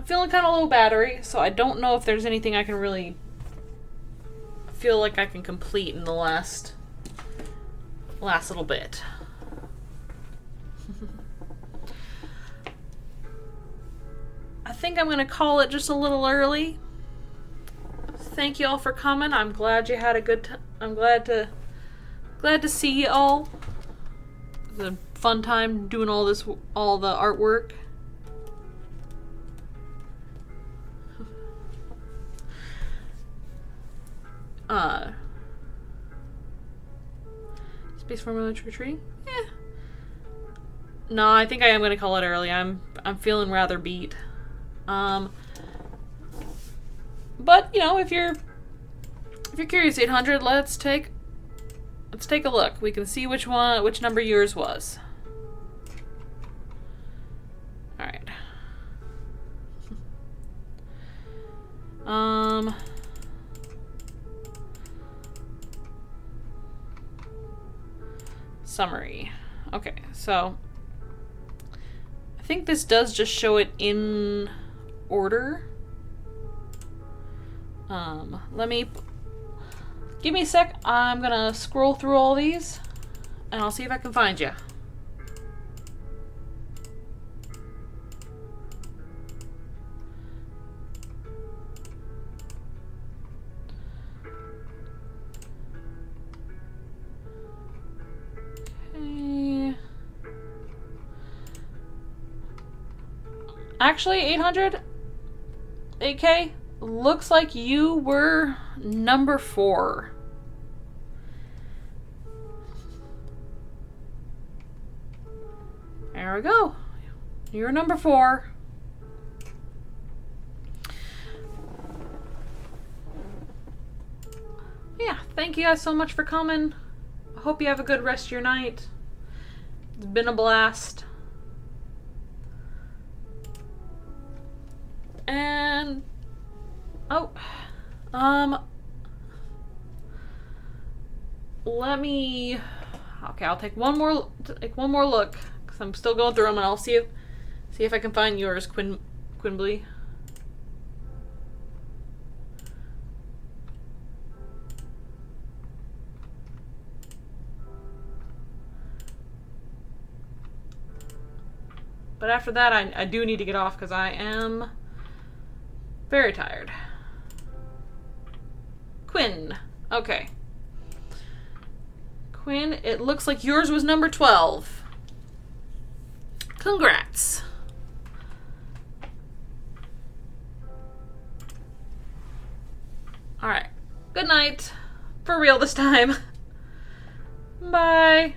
feeling kind of low battery, so I don't know if there's anything I can really feel like I can complete in the last little bit. I think I'm gonna call it just a little early. Thank you all for coming. I'm glad you had a good time. I'm glad to see you all. It was a fun time doing all the artwork. Space formula retreating? Yeah. No, I think I am gonna call it early. I'm feeling rather beat. But you know, if you're curious, 800, let's take a look. We can see which number yours was. All right. Summary. Okay, so I think this does just show it in order. Give me a sec. I'm gonna scroll through all these and I'll see if I can find you. Actually, 800? 8K? Looks like you were number 4. There we go. You're number 4. Yeah, thank you guys so much for coming. I hope you have a good rest of your night. It's been a blast. And let me. Okay, I'll take one more look because I'm still going through them, and I'll see if I can find yours, Quinbly. But after that, I do need to get off because I am very tired. Quinn. Okay. Quinn, it looks like yours was number 12. Congrats. Alright. Good night. For real this time. Bye.